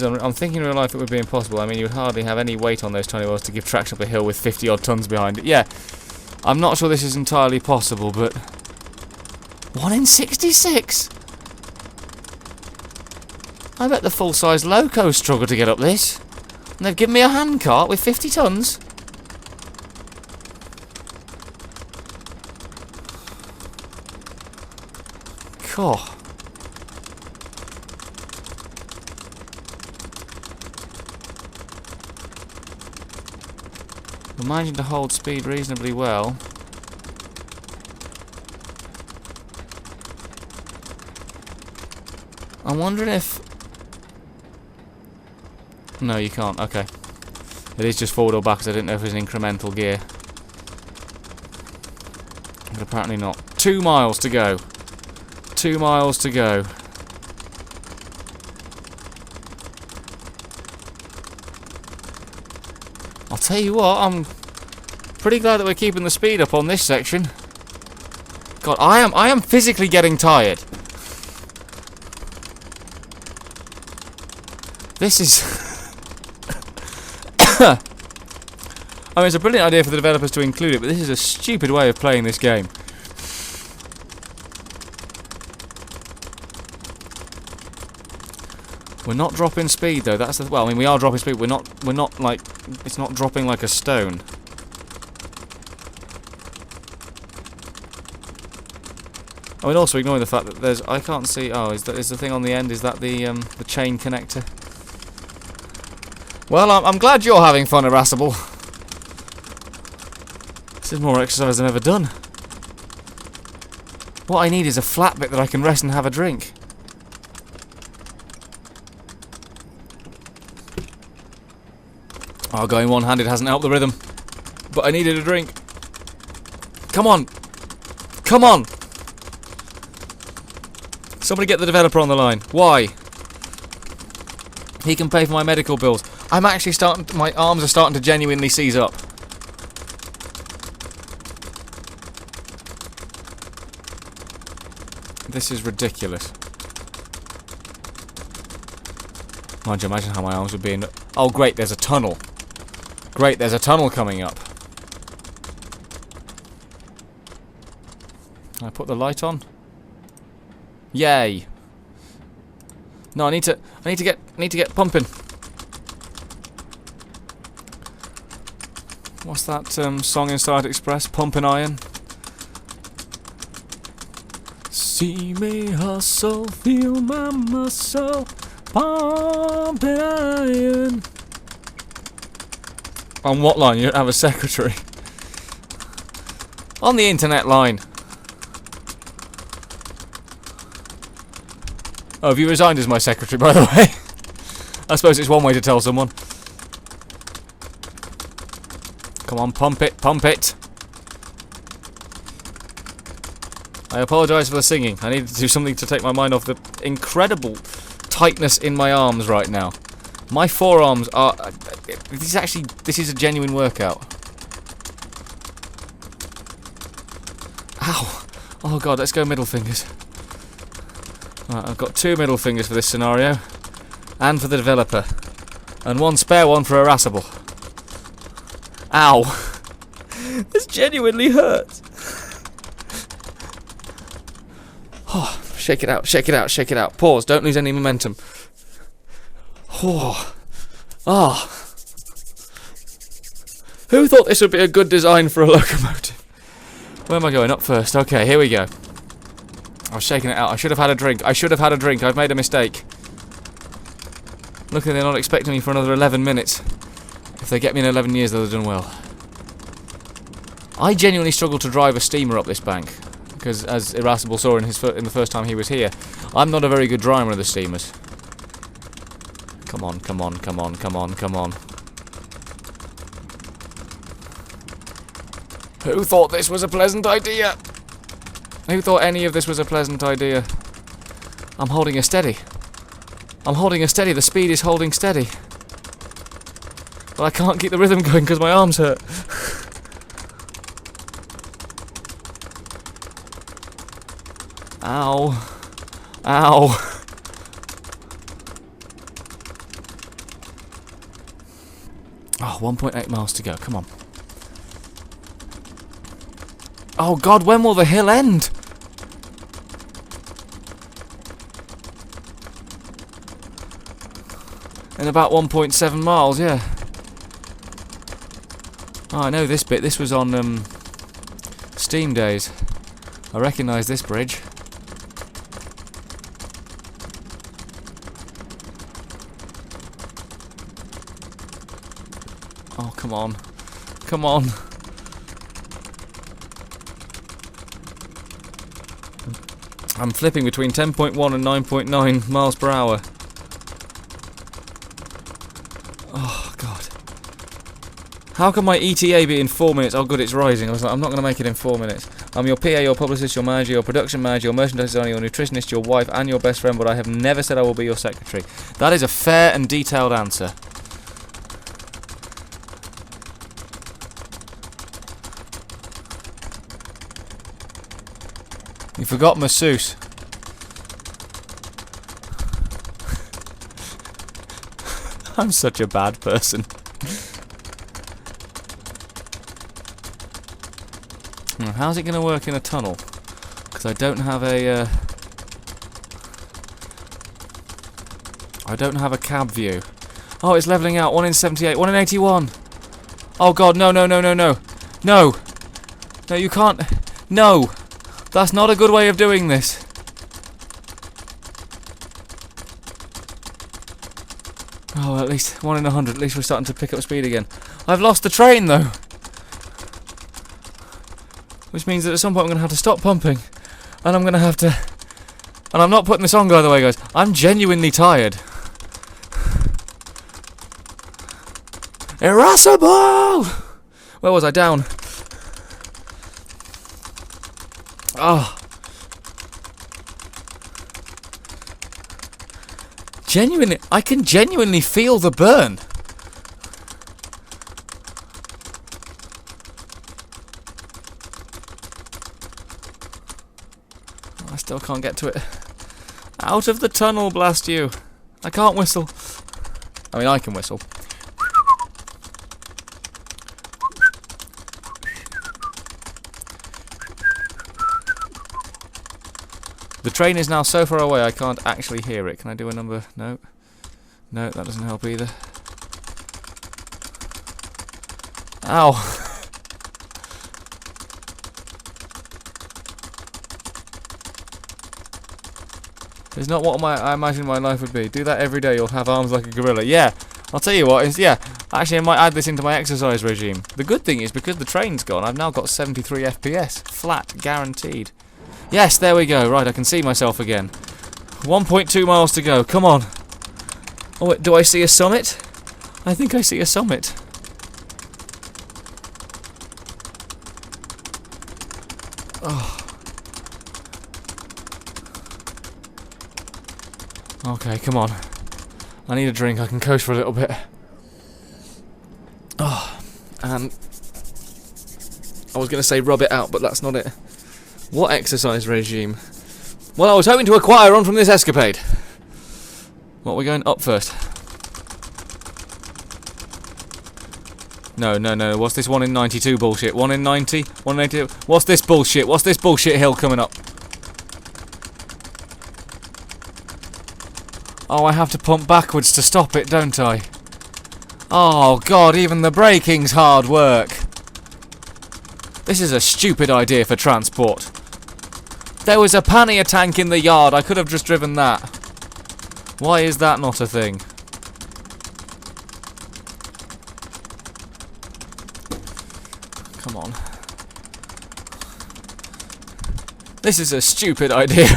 Speaker 1: I'm thinking in real life it would be impossible. I mean, you would hardly have any weight on those tiny wheels to give traction up a hill with 50 odd tons behind it. Yeah, I'm not sure this is entirely possible, but 1 in 66. I bet the full-size locos struggle to get up this, and they've given me a handcart with 50 tons. Cool. We're managing to hold speed reasonably well. I'm wondering if... No, you can't. Okay. It is just forward or backwards. I didn't know if it was an incremental gear. But apparently not. 2 miles to go. 2 miles to go. I'll tell you what, I'm pretty glad that we're keeping the speed up on this section. God, I am physically getting tired. This is... I mean, it's a brilliant idea for the developers to include it, but this is a stupid way of playing this game. We're not dropping speed though. That's the, well, I mean, we are dropping speed. We're not like, it's not dropping like a stone. I mean, also ignoring the fact that there's, I can't see. Oh, is the thing on the end? Is that the chain connector? Well, I'm glad you're having fun, Irascible. This is more exercise than I've ever done. What I need is a flat bit that I can rest and have a drink. Oh, going one-handed hasn't helped the rhythm. But I needed a drink. Come on! Come on! Somebody get the developer on the line. Why? He can pay for my medical bills. I'm actually starting... My arms are starting to genuinely seize up. This is ridiculous. Mind you, imagine how my arms would be in... Oh, great, there's a tunnel. Great, there's a tunnel coming up. Can I put the light on? Yay! No, I need to get pumping. What's that song in Starlight Express? Pumping iron. See me hustle, feel my muscle, pumping iron. On what line? You don't have a secretary. On the internet line. Oh, have you resigned as my secretary, by the way? I suppose it's one way to tell someone. Come on, pump it, pump it. I apologise for the singing. I needed to do something to take my mind off the incredible tightness in my arms right now. My forearms are... This is a genuine workout. Ow. Oh god, let's go middle fingers. Right, I've got 2 middle fingers for this scenario. And for the developer. And 1 spare one for Irascible. Ow. This genuinely hurts. Oh, shake it out, shake it out, shake it out. Pause, don't lose any momentum. Oh. Ah. Who thought this would be a good design for a locomotive? Where am I going? Up first. Okay, here we go. I was shaking it out. I should have had a drink. I should have had a drink. I've made a mistake. Luckily, they're not expecting me for another 11 minutes. If they get me in 11 years, they'll have done well. I genuinely struggle to drive a steamer up this bank. Because, as Irascible saw in the first time he was here, I'm not a very good driver of the steamers. Come on, come on, come on, come on, come on. Who thought this was a pleasant idea? Who thought any of this was a pleasant idea? I'm holding her steady. I'm holding her steady. The speed is holding steady. But I can't keep the rhythm going because my arms hurt. Ow. Ow. Oh, 1.8 miles to go. Come on. Oh God, when will the hill end? In about 1.7 miles, yeah. Oh, I know this bit. This was on Steam days. I recognise this bridge. Oh, come on. Come on. I'm flipping between 10.1 and 9.9 miles per hour. Oh, God. How can my ETA be in 4 minutes? Oh, good, it's rising. I was like, I'm not going to make it in 4 minutes. I'm your PA, your publicist, your manager, your production manager, your merchandise designer, your nutritionist, your wife, and your best friend, but I have never said I will be your secretary. That is a fair and detailed answer. You forgot masseuse. I'm such a bad person. Now, how's it going to work in a tunnel? Because I don't have a... I don't have a cab view. Oh, it's levelling out. 1 in 78. 1 in 81. Oh, God. No, no, no, no, no. No. No, you can't... No. That's not a good way of doing this. Oh, at least 1 in 100. At least we're starting to pick up speed again. I've lost the train, though. Which means that at some point I'm going to have to stop pumping. And I'm going to have to... And I'm not putting this on, by the way, guys. I'm genuinely tired. Irascible! Where was I? Down. Oh. Genuinely, I can genuinely feel the burn. I still can't get to it. Out of the tunnel, blast you. I can't whistle. I mean, I can whistle. The train is now so far away I can't actually hear it. Can I do a number? No. No, that doesn't help either. Ow. It's not what I imagine my life would be. Do that every day, you'll have arms like a gorilla. Yeah, I'll tell you what, yeah. Actually, I might add this into my exercise regime. The good thing is, because the train's gone, I've now got 73 FPS. Flat, guaranteed. Yes, there we go. Right, I can see myself again. 1.2 miles to go. Come on. Oh, wait, do I see a summit? I think I see a summit. Oh. Okay, come on. I need a drink. I can coast for a little bit. Oh, and I was going to say rub it out, but that's not it. What exercise regime? Well, I was hoping to acquire on from this escapade. What, we're going up first? No, no, no. What's this 1 in 92 bullshit? 1 in 90? 1 in 82? What's this bullshit? What's this bullshit hill coming up? Oh, I have to pump backwards to stop it, don't I? Oh, God, even the braking's hard work. This is a stupid idea for transport. There was a pannier tank in the yard. I could have just driven that. Why is that not a thing? Come on. This is a stupid idea.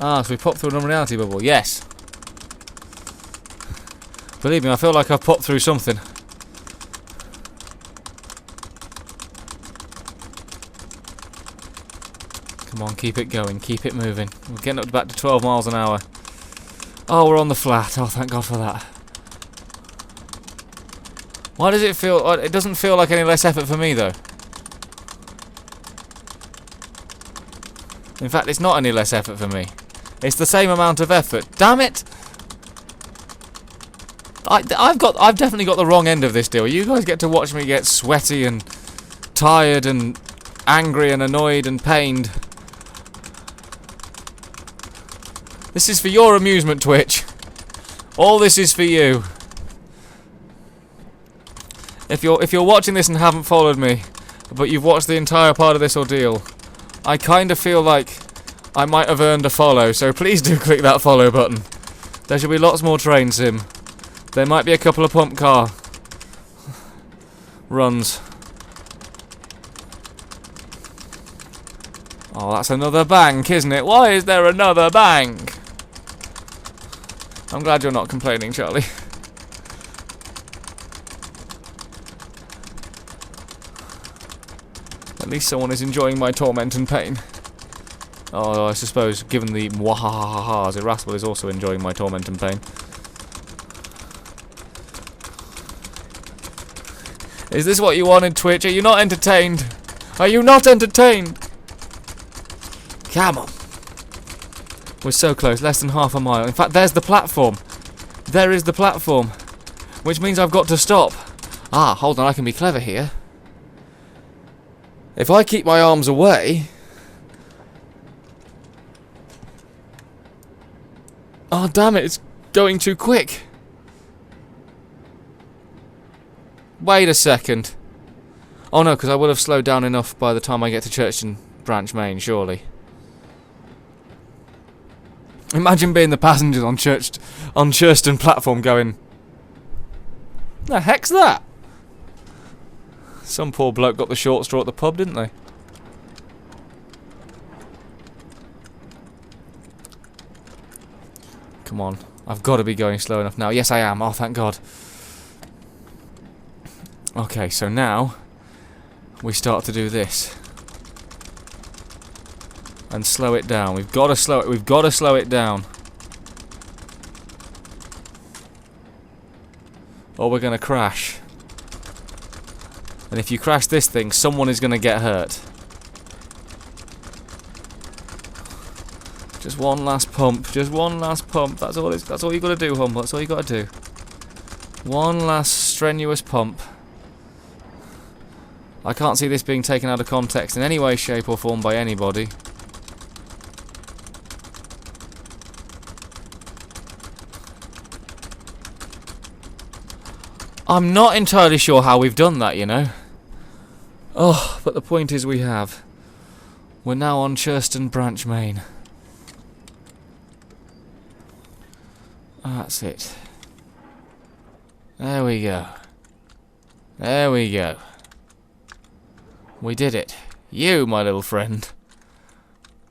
Speaker 1: Ah, so we popped through an unreality bubble. Yes. Believe me, I feel like I've popped through something. Come on, keep it going, keep it moving. We're getting up to back to 12 miles an hour. Oh, we're on the flat. Oh, thank God for that. Why does it feel... It doesn't feel like any less effort for me, though. In fact, it's not any less effort for me. It's the same amount of effort. Damn it! I've definitely got the wrong end of this deal. You guys get to watch me get sweaty and tired and angry and annoyed and pained. This is for your amusement, Twitch. All this is for you. If you're watching this and haven't followed me, but you've watched the entire part of this ordeal, I kind of feel like I might have earned a follow, so please do click that follow button. There should be lots more train sim. There might be a couple of pump car runs. Oh, that's another bank, isn't it? Why is there another bank? I'm glad you're not complaining, Charlie. At least someone is enjoying my torment and pain. Oh, I suppose, given the mwahahaha's, Irascible is also enjoying my torment and pain. Is this what you wanted, Twitch? Are you not entertained? Are you not entertained? Come on. We're so close, less than half a mile. In fact, there's the platform. There is the platform. Which means I've got to stop. Ah, hold on, I can be clever here. If I keep my arms away... Oh, damn it, it's going too quick. Wait a second. Oh no, because I will have slowed down enough by the time I get to Coincheanainn Branch Main, surely. Imagine being the passengers on Coincheanainn platform going, the heck's that? Some poor bloke got the short straw at the pub, didn't they? Come on. I've got to be going slow enough now. Yes, I am. Oh, thank God. Okay, so now we start to do this. And slow it down. We've got to slow it. We've got to slow it down. Or we're going to crash. And if you crash this thing, someone is going to get hurt. Just one last pump. Just one last pump. That's all you got to do, Humble. That's all you got to do. One last strenuous pump. I can't see this being taken out of context in any way, shape or form by anybody. I'm not entirely sure how we've done that, you know. Oh, but the point is we have. We're now on Coincheanainn Branch Main. That's it. There we go. There we go. We did it. You, my little friend,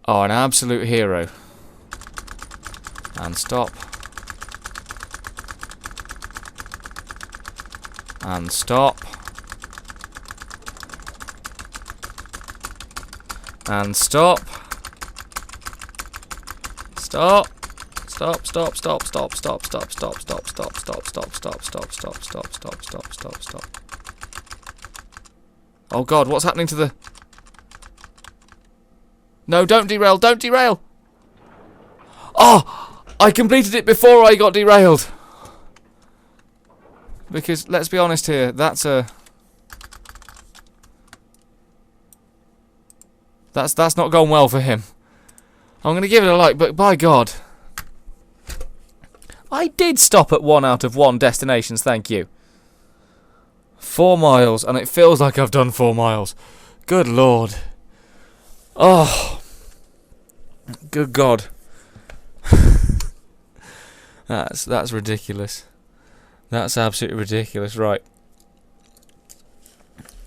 Speaker 1: are an absolute hero. And stop. And stop. And stop. Stop. Stop, stop, stop, stop, stop, stop, stop, stop, stop, stop, stop, stop, stop, stop, stop, stop, stop, stop, stop. Oh God, what's happening to the... No, don't derail, don't derail! Oh! I completed it before I got derailed! Because, let's be honest here, that's a... That's not gone well for him. I'm going to give it a like, but by God... I did stop at 1 out of 1 destinations, thank you. 4 miles, and it feels like I've done 4 miles. Good Lord. Oh, good God. That's ridiculous. That's absolutely ridiculous. Right.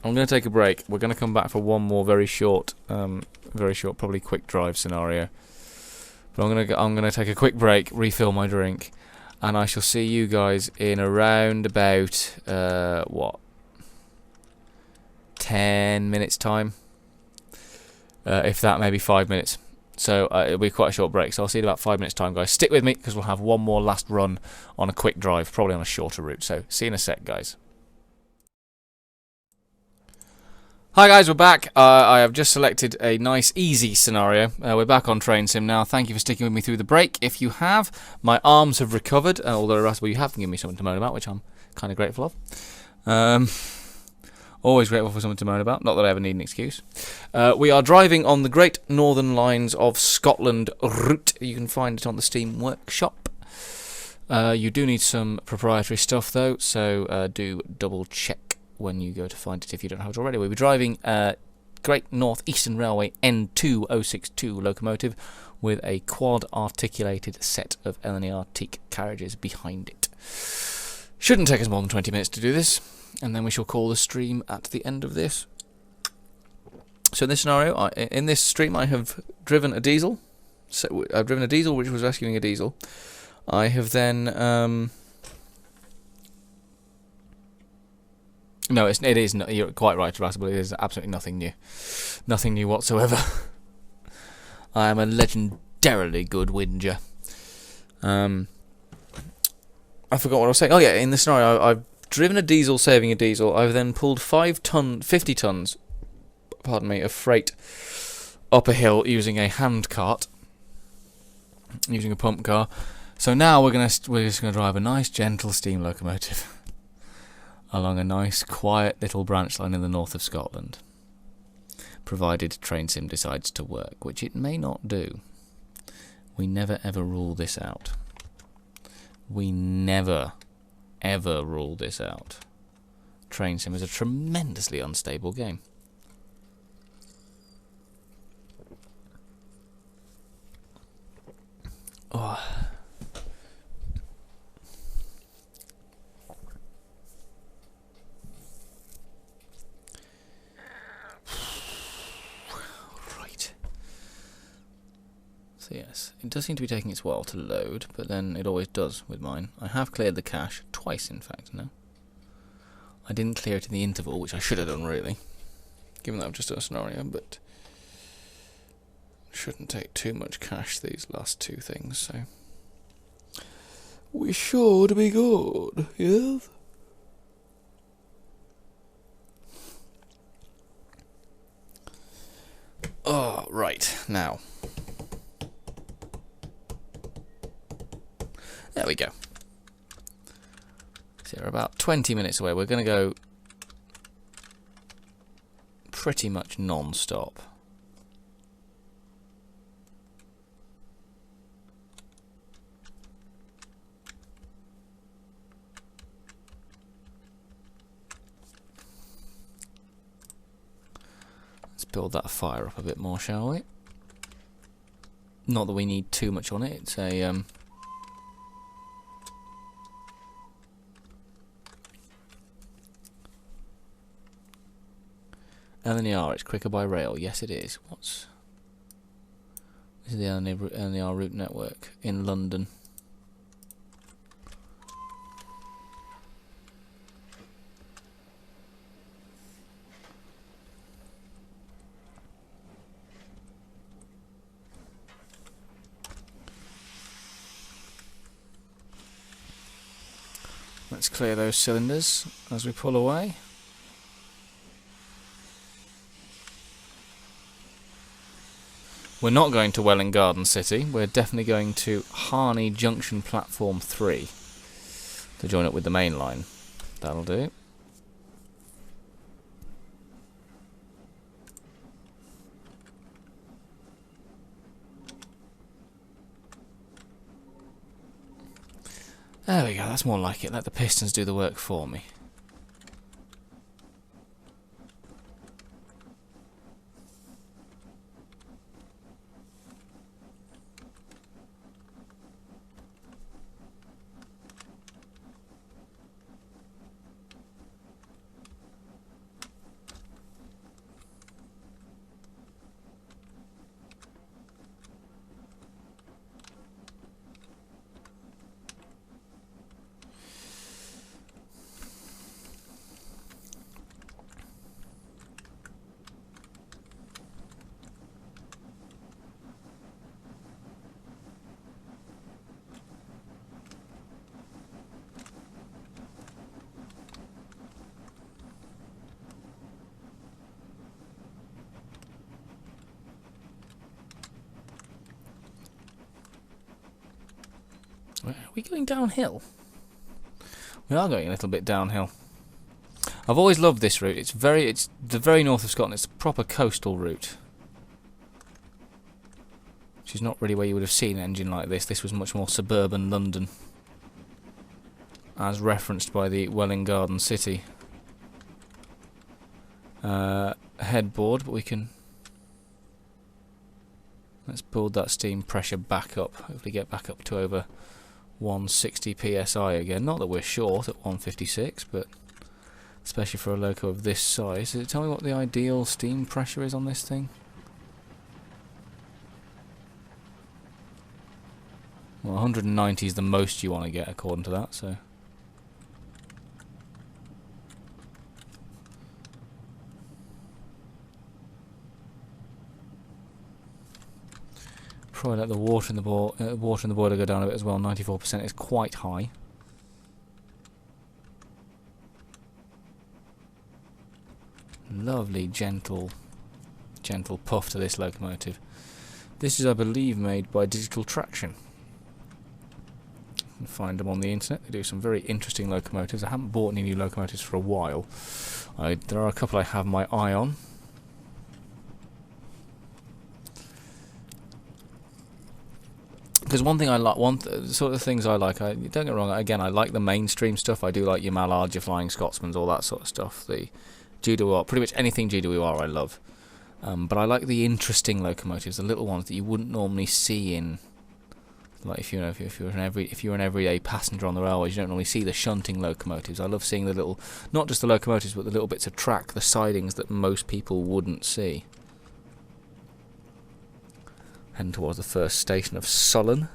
Speaker 1: I'm going to take a break. We're going to come back for one more very short, probably quick drive scenario. But I'm gonna take a quick break, refill my drink, and I shall see you guys in around about 10 minutes time, if that, maybe 5 minutes. So it'll be quite a short break. So I'll see you in about 5 minutes time, guys. Stick with me because we'll have one more last run on a quick drive, probably on a shorter route. So see you in a sec, guys. Hi guys, we're back. I have just selected a nice easy scenario. We're back on Train Sim now. Thank you for sticking with me through the break. If you have, my arms have recovered, although you have given me something to moan about, which I'm kind of grateful of. Always grateful for something to moan about, not that I ever need an excuse. We are driving on the Great Northern Lines of Scotland route. You can find it on the Steam Workshop. You do need some proprietary stuff though, so do double check when you go to find it if you don't have it already. We'll be driving Great North Eastern Railway N2062 locomotive with a quad articulated set of LNER teak carriages behind it. Shouldn't take us more than 20 minutes to do this, and then we shall call the stream at the end of this. So in this scenario, in this stream I have driven a diesel. So I've driven a diesel which was rescuing a diesel. I have then no, it is not. You're quite right, Russell. It is absolutely nothing new. Nothing new whatsoever. I am a legendarily good whinger. I forgot what I was saying. Oh yeah, in this scenario, I've driven a diesel, saving a diesel. I've then pulled 50 tons, of freight up a hill using a hand cart, using a pump car. So now we're just gonna drive a nice, gentle steam locomotive along a nice, quiet little branch line in the north of Scotland, provided Train Sim decides to work, which it may not do. We never ever rule this out. We never ever rule this out. Train Sim is a tremendously unstable game. Oh. So yes, it does seem to be taking its while to load, but then it always does with mine. I have cleared the cache, twice in fact now. I didn't clear it in the interval, which I should have done really, given that I've just done a scenario, but shouldn't take too much cache these last two things, so we should be good, yes? Oh, right, now. There we go. So we're about 20 minutes away. We're going to go pretty much non-stop. Let's build that fire up a bit more, shall we? Not that we need too much on it. It's a LNER, it's quicker by rail. Yes, it is. This is the LNER route network in London. Let's clear those cylinders as we pull away. We're not going to Welwyn Garden City, we're definitely going to Harney Junction Platform 3 to join up with the main line. That'll do. There we go, that's more like it. Let the pistons do the work for me. we going downhill? We are going a little bit downhill. I've always loved this route. It's the very north of Scotland. It's a proper coastal route, which is not really where you would have seen an engine like this. This was much more suburban London, as referenced by the Welwyn Garden City headboard. But we can, let's build that steam pressure back up. Hopefully get back up to over 160 psi again. Not that we're short at 156, but especially for a loco of this size. Does it tell me what the ideal steam pressure is on this thing? Well, 190 is the most you want to get according to that, so. Probably let the water in the boiler go down a bit as well. 94% is quite high. Lovely, gentle puff to this locomotive. This is, I believe, made by Digital Traction. You can find them on the internet. They do some very interesting locomotives. I haven't bought any new locomotives for a while. There are a couple I have my eye on. Because one thing I like, sort of things I like, don't get me wrong, again, I like the mainstream stuff. I do like your Mallards, your Flying Scotsmans, all that sort of stuff. The GWR, pretty much anything GWR I love. But I like the interesting locomotives, the little ones that you wouldn't normally see in, like if you're an everyday passenger on the railways, you don't normally see the shunting locomotives. I love seeing the little, not just the locomotives, but the little bits of track, the sidings that most people wouldn't see. Heading towards the first station of Sullen.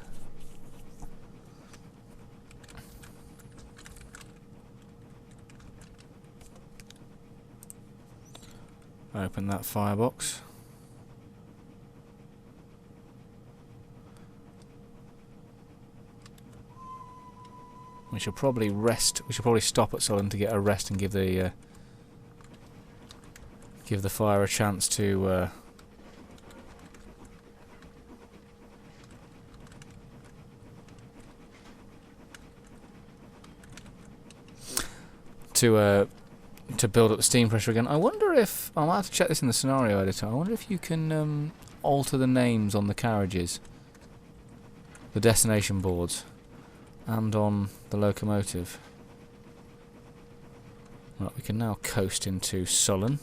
Speaker 1: Open that firebox. We should probably rest. We should probably stop at Sullen to get a rest and give the fire a chance to. To build up the steam pressure again. I wonder if I'll have to check this in the scenario editor. I wonder if you can alter the names on the carriages, the destination boards, and on the locomotive. Right, we can now coast into Sullen.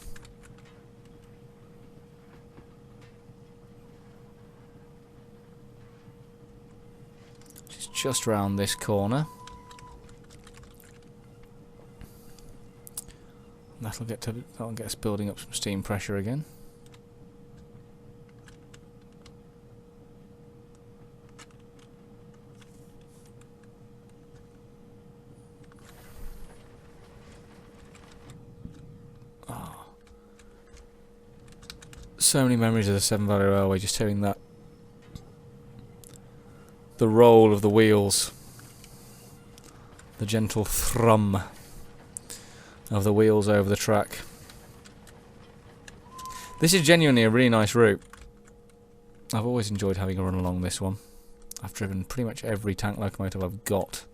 Speaker 1: Which is just round this corner. That'll get us building up some steam pressure again. Oh. So many memories of the Severn Valley Railway, just hearing that, the roll of the wheels, the gentle thrum of the wheels over the track. This is genuinely a really nice route. I've always enjoyed having a run along this one. I've driven pretty much every tank locomotive I've got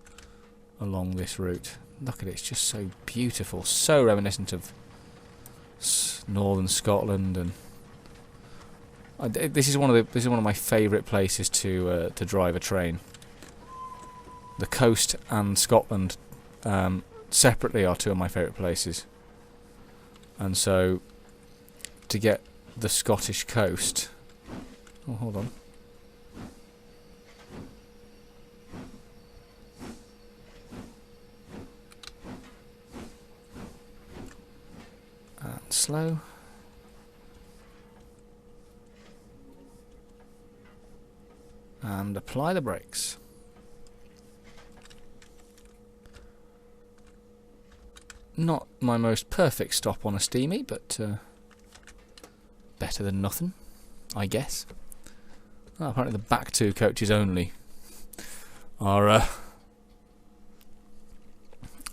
Speaker 1: along this route. Look at it, it's just so beautiful, so reminiscent of northern Scotland, and this is one of my favourite places to drive a train. The coast and Scotland separately are two of my favourite places, and so to get the Scottish coast. Oh, hold on. And slow. And apply the brakes. Not my most perfect stop on a steamy, but better than nothing, I guess. Oh, apparently the back two coaches only are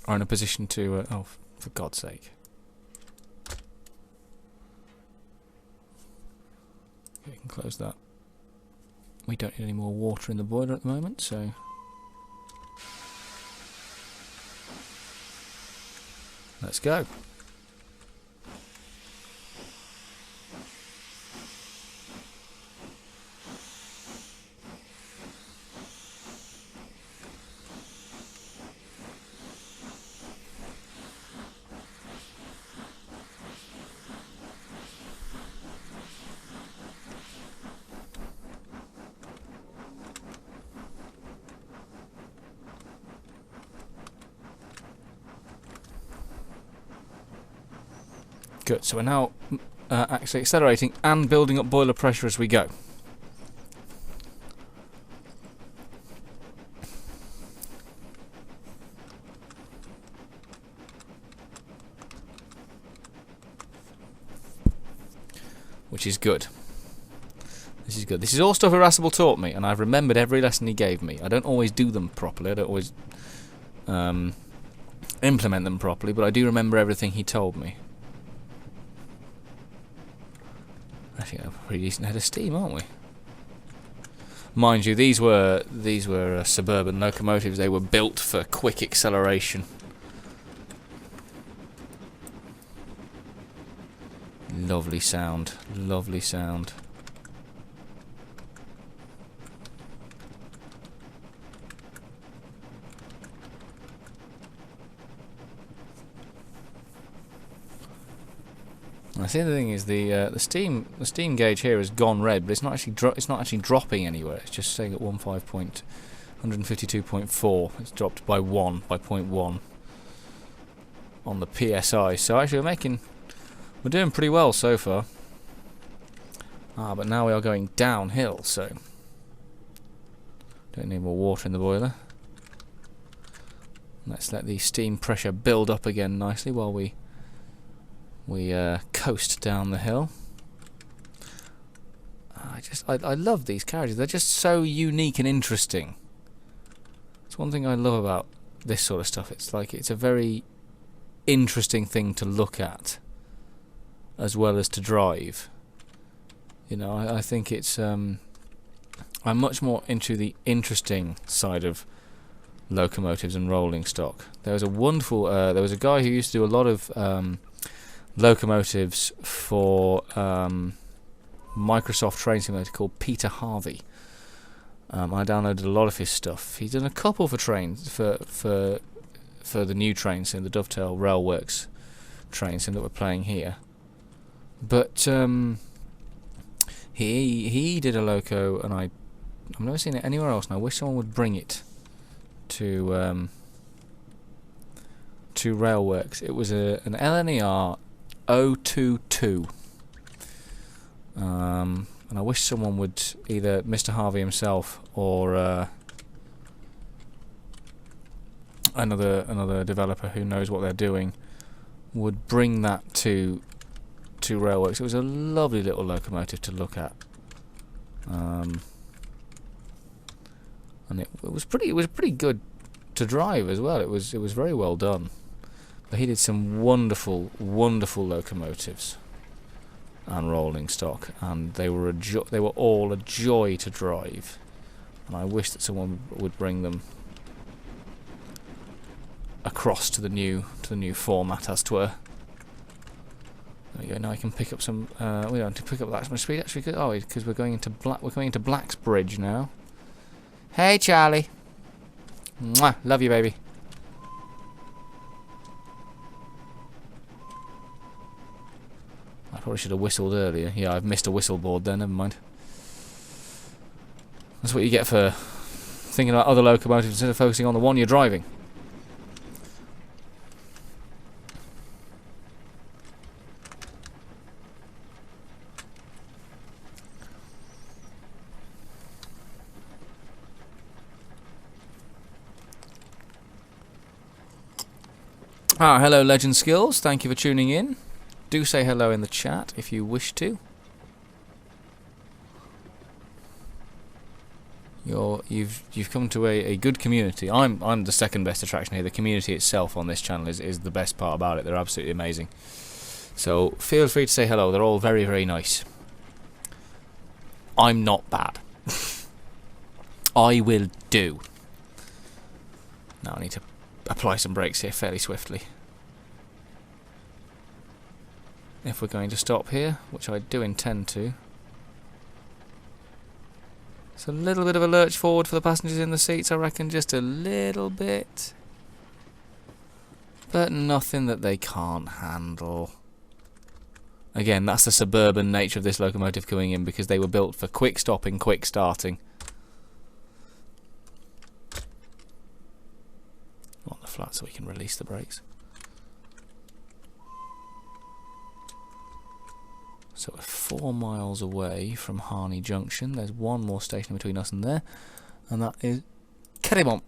Speaker 1: in a position to... oh, for God's sake. Okay, you can close that. We don't need any more water in the boiler at the moment, so... Let's go. Good, so we're now actually accelerating and building up boiler pressure as we go. Which is good. This is good. This is all stuff Irascible taught me, and I've remembered every lesson he gave me. I don't always do them properly, I don't always implement them properly, but I do remember everything he told me. I think I'm a pretty decent head of steam, aren't we? Mind you, these were suburban locomotives. They were built for quick acceleration. Lovely sound, lovely sound. I see the thing is the steam gauge here has gone red, but it's not actually dropping anywhere. It's just staying at 152.4. It's dropped by 0.1 on the PSI. So actually we're doing pretty well so far. But now we are going downhill, so don't need more water in the boiler. Let's let the steam pressure build up again nicely while we coast down the hill. I love these carriages. They're just so unique and interesting. It's one thing I love about this sort of stuff. It's like it's a very interesting thing to look at, as well as to drive. You know, I think it's I'm much more into the interesting side of locomotives and rolling stock. There was a wonderful there was a guy who used to do a lot of locomotives for Microsoft Train Simulator called Peter Harvey. I downloaded a lot of his stuff. He's done a couple for trains for the new trains in the Dovetail Railworks train sim that we're playing here. But he did a loco, and I've never seen it anywhere else, and I wish someone would bring it to Railworks. It was an LNER 022. And I wish someone would, either Mr. Harvey himself or another developer who knows what they're doing, would bring that to Railworks. It was a lovely little locomotive to look at, and it was pretty good to drive as well. It was very well done. But he did some wonderful locomotives and rolling stock, and they were all a joy to drive. And I wish that someone would bring them across to the new format, as 'twere. There we go. Now I can pick up some. We don't have to pick up that much speed actually, because we're going into we're coming into Blacksbridge now. Hey Charlie, mwah, love you, baby. I probably should have whistled earlier. Yeah, I've missed a whistle board there. Never mind. That's what you get for thinking about other locomotives instead of focusing on the one you're driving. Hello Legend Skills, thank you for tuning in. Do say hello in the chat if you wish to. You've come to a good community. I'm the second best attraction here. The community itself on this channel is the best part about it. They're absolutely amazing. So feel free to say hello. They're all very, very nice. I'm not bad. I will do. Now I need to apply some brakes here fairly swiftly. if we're going to stop here, which I do intend to. It's a little bit of a lurch forward for the passengers in the seats, I reckon, just a little bit. But nothing that they can't handle. Again, that's the suburban nature of this locomotive coming in, because they were built for quick stopping, quick starting. On the flat so we can release the brakes. So we're 4 miles away from Harney Junction. There's one more station between us and there, and that is Coincheanainn.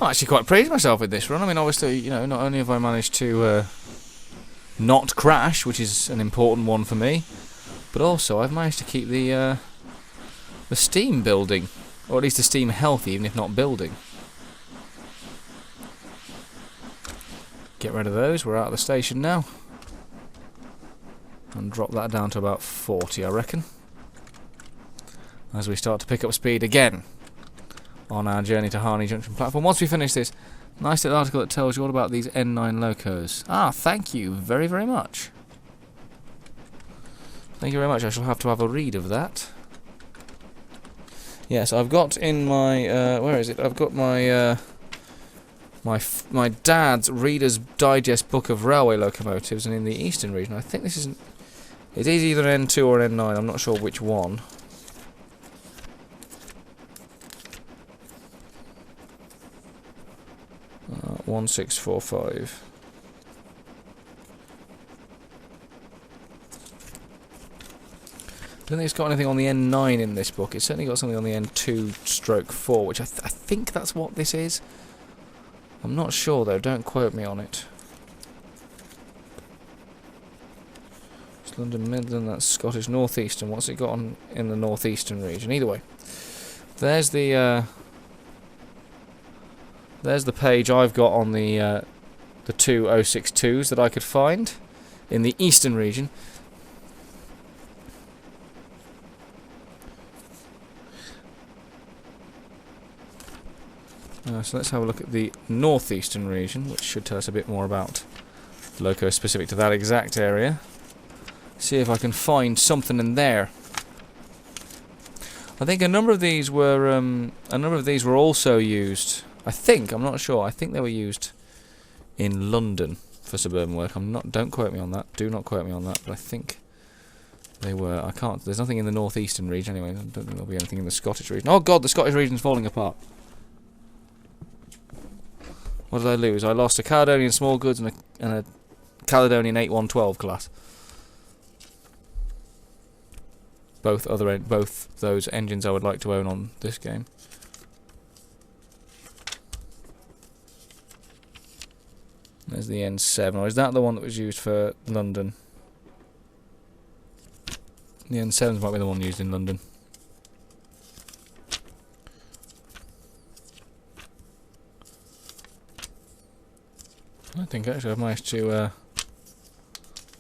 Speaker 1: I'm actually quite pleased with myself with this run. I mean, obviously, you know, not only have I managed to not crash, which is an important one for me, but also I've managed to keep the steam building, or at least the steam healthy, even if not building. Get rid of those. We're out of the station now, and drop that down to about 40, I reckon, as we start to pick up speed again on our journey to Harney Junction platform. Once we finish this nice little article that tells you all about these N9 locos. Ah, thank you very, very much. Thank you very much. I shall have to have a read of that. Yes, I've got in my where is it? I've got my my dad's Reader's Digest book of railway locomotives, and in the eastern region, I think this isn't. It is either an N2 or an N9. I'm not sure which one. 1645. I don't think it's got anything on the N9 in this book. It's certainly got something on the N2/4, which I think that's what this is. I'm not sure though. Don't quote me on it. It's London Midland. That's Scottish Northeastern. What's it got on in the northeastern region? Either way, there's the page I've got on the 2 062s that I could find in the eastern region. So let's have a look at the northeastern region, which should tell us a bit more about the loco specific to that exact area. See if I can find something in there. I think a number of these were also used. I'm not sure. I think they were used in London for suburban work. Don't quote me on that. Do not quote me on that. But I think they were. I can't. There's nothing in the northeastern region anyway. I don't think there'll be anything in the Scottish region. Oh God, the Scottish region's falling apart. What did I lose? I lost a Caledonian small goods and a Caledonian 8112 class. Both those engines I would like to own on this game. There's the N7, or is that the one that was used for London? The N7s might be the one used in London. I think actually I've managed to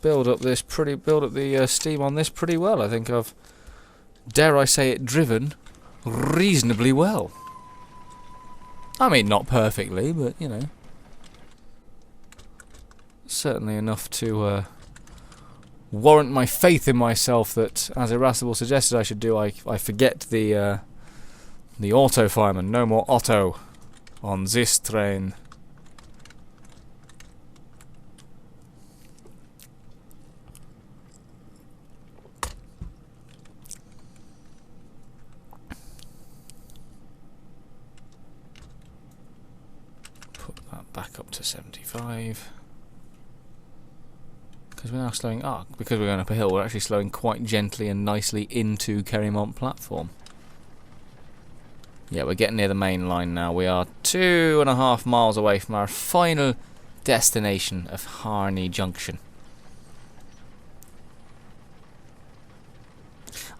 Speaker 1: build up the steam on this pretty well. I think I've, dare I say it, driven reasonably well. I mean, not perfectly, but you know, certainly enough to warrant my faith in myself that, as Irascible suggested I should do, I forget the auto fireman. No more auto on this train. Put that back up to 75. Because we're now slowing up, because we're going up a hill, we're actually slowing quite gently and nicely into Coincheanainn platform. Yeah, we're getting near the main line now. We are 2.5 miles away from our final destination of Harney Junction.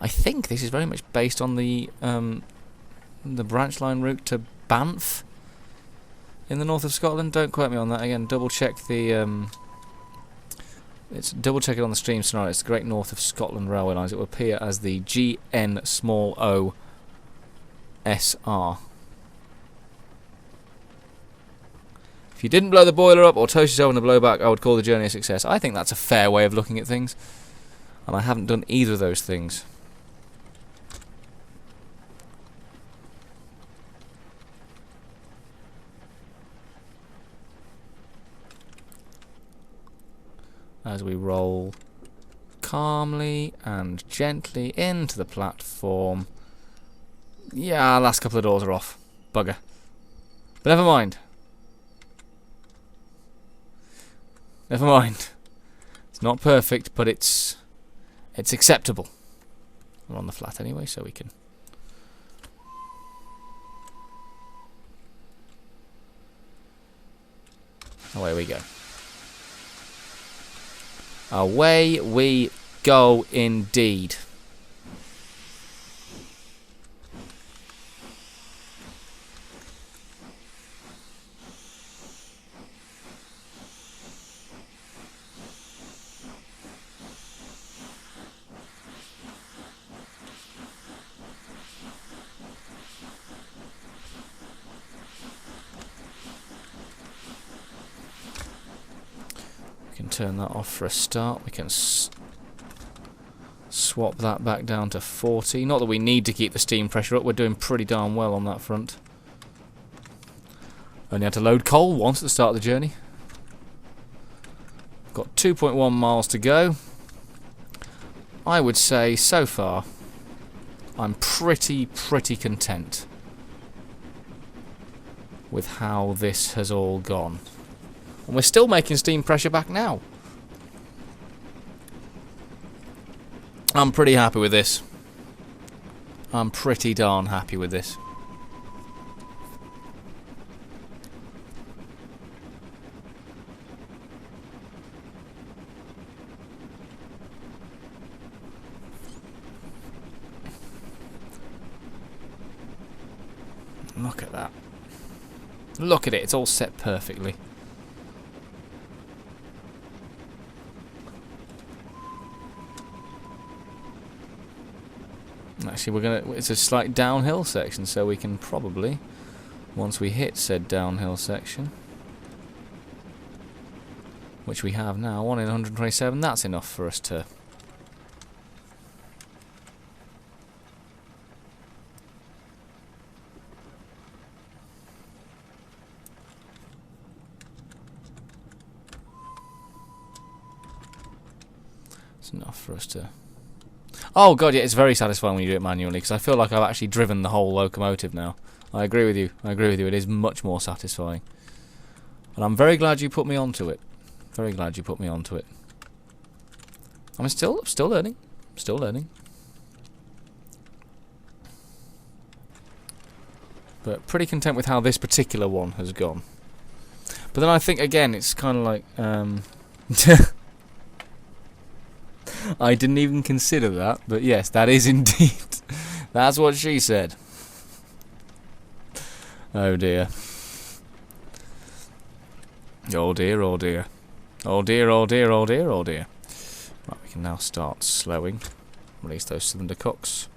Speaker 1: I think this is very much based on the branch line route to Banff in the north of Scotland. Don't quote me on that. Again, double check the It's double check it on the stream scenario. It's the Great North of Scotland Railway Lines. It will appear as the GN small o SR. If you didn't blow the boiler up or toast yourself in the blowback, I would call the journey a success. I think that's a fair way of looking at things. And I haven't done either of those things. As we roll calmly and gently into the platform. Yeah, last couple of doors are off. Bugger. But never mind. Never mind. It's not perfect, but it's acceptable. We're on the flat anyway, so we can. Away we go. Away we go indeed. Turn that off for a start. We can swap that back down to 40. Not that we need to keep the steam pressure up. We're doing pretty darn well on that front. Only had to load coal once at the start of the journey. Got 2.1 miles to go. I would say so far I'm pretty content with how this has all gone. And we're still making steam pressure back now. I'm pretty happy with this. I'm pretty darn happy with this. Look at that. Look at it, it's all set perfectly. Actually, it's a slight downhill section, so we can probably, once we hit said downhill section, which we have now, 1 in 127, that's enough for us to Oh god, yeah, it's very satisfying when you do it manually, because I feel like I've actually driven the whole locomotive now. I agree with you. I agree with you. It is much more satisfying. And I'm very glad you put me onto it. Very glad you put me onto it. I'm still learning. Still learning. But pretty content with how this particular one has gone. But then I think, again, it's kind of like... I didn't even consider that, but yes, that is indeed. That's what she said. Oh dear. Oh dear, oh dear. Oh dear, oh dear, oh dear, oh dear. Right, we can now start slowing. Release those cylinder cocks.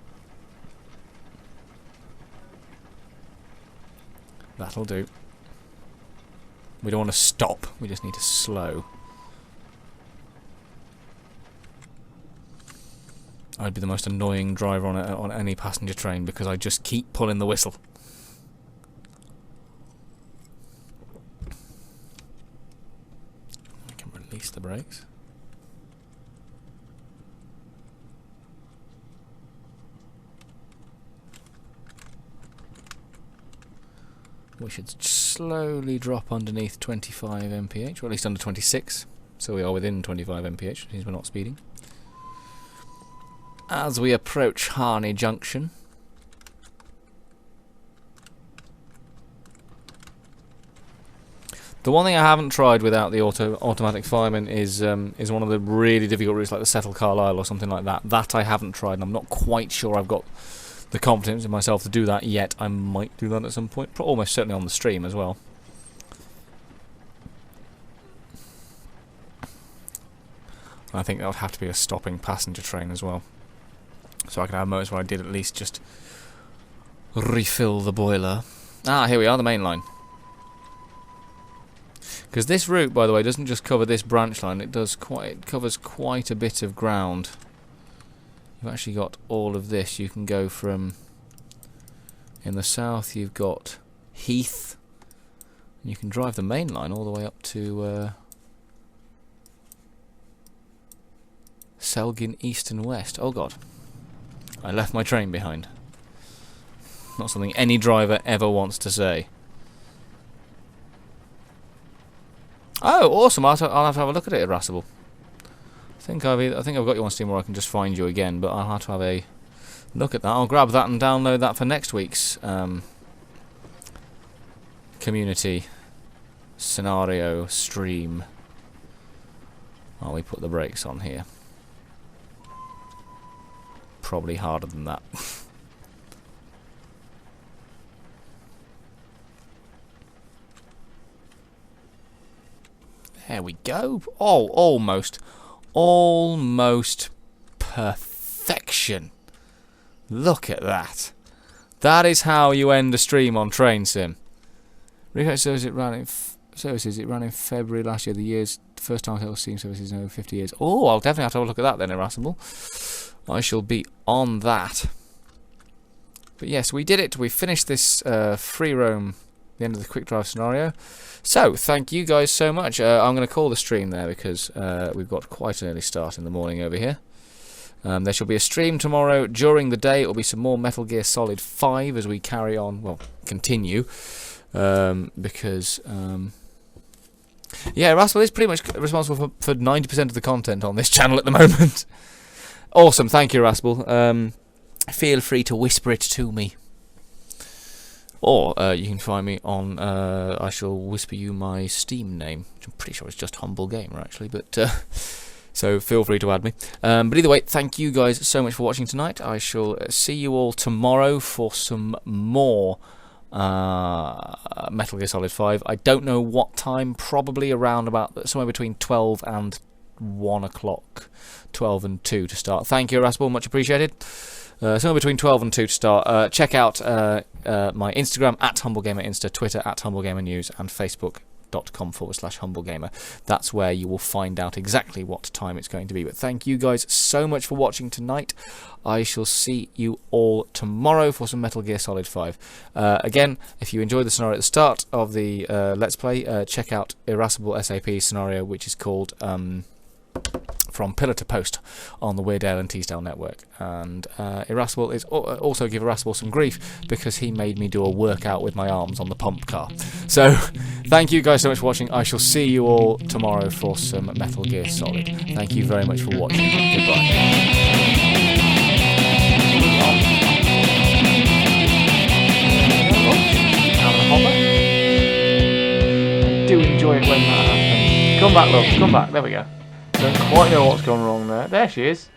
Speaker 1: That'll do. We don't want to stop, we just need to slow. I'd be the most annoying driver on any passenger train because I just keep pulling the whistle. I can release the brakes. We should slowly drop underneath 25 mph, or at least under 26, so we are within 25 mph, which means we're not speeding. As we approach Harney Junction, the one thing I haven't tried without the automatic fireman is one of the really difficult routes like the Settle Carlisle or something like that. That I haven't tried, and I'm not quite sure I've got the confidence in myself to do that yet. I might do that at some point, almost certainly on the stream as well. I think that would have to be a stopping passenger train as well. So I can have moments where I did at least just refill the boiler. Ah, here we are, the main line. Because this route, by the way, doesn't just cover this branch line. It covers quite a bit of ground. You've actually got all of this. You can go from... In the south, you've got Heath. And you can drive the main line all the way up to Selgin East and West. Oh god. I left my train behind. Not something any driver ever wants to say. Oh, awesome! I'll have to have a look at it, Irascible. I think I've got you on Steam, or I can just find you again. But I'll have to have a look at that. I'll grab that and download that for next week's community scenario stream. While we put the brakes on here. Probably harder than that. There we go. Oh, almost perfection. Look at that. That is how you end a stream on Train Sim. Refresh service it ran in February last year. The year's first time I was seeing services in over 50 years. Oh, I'll definitely have to have a look at that then, Irascible. I shall be on that. But yes, we did it. We finished this free roam, the end of the quick drive scenario. So, thank you guys so much. I'm going to call the stream there because we've got quite an early start in the morning over here. There shall be a stream tomorrow during the day. It will be some more Metal Gear Solid 5 as we carry on, well, continue. Because, yeah, Russell is pretty much responsible for 90% of the content on this channel at the moment. Awesome, thank you, Irascible. Feel free to whisper it to me. Or you can find me on, I shall whisper you my Steam name, which I'm pretty sure it's just Humble Gamer, actually, but so feel free to add me. But either way, thank you guys so much for watching tonight. I shall see you all tomorrow for some more Metal Gear Solid 5. I don't know what time, probably around about somewhere between 12 and 1 o'clock. 12 and 2 to start. Thank you, Irascible, much appreciated. Somewhere between 12 and 2 to start. Check out my Instagram @HumbleGamerInsta, Twitter @HumbleGamerNews, and Facebook.com/HumbleGamer. That's where you will find out exactly what time it's going to be. But thank you guys so much for watching tonight. I shall see you all tomorrow for some Metal Gear Solid 5. Again, if you enjoyed the scenario at the start of the Let's Play, check out Irascible SAP scenario, which is called From Pillar to Post on the Weird Al and Teasdale network. And Irascible is also give Irascible some grief because he made me do a workout with my arms on the pump car. So thank you guys so much for watching. I shall see you all tomorrow for some Metal Gear Solid. Thank you very much for watching. Goodbye. I do enjoy it when that happens. Come back, love. Come back. There we go. Don't quite know what's gone wrong there. There she is.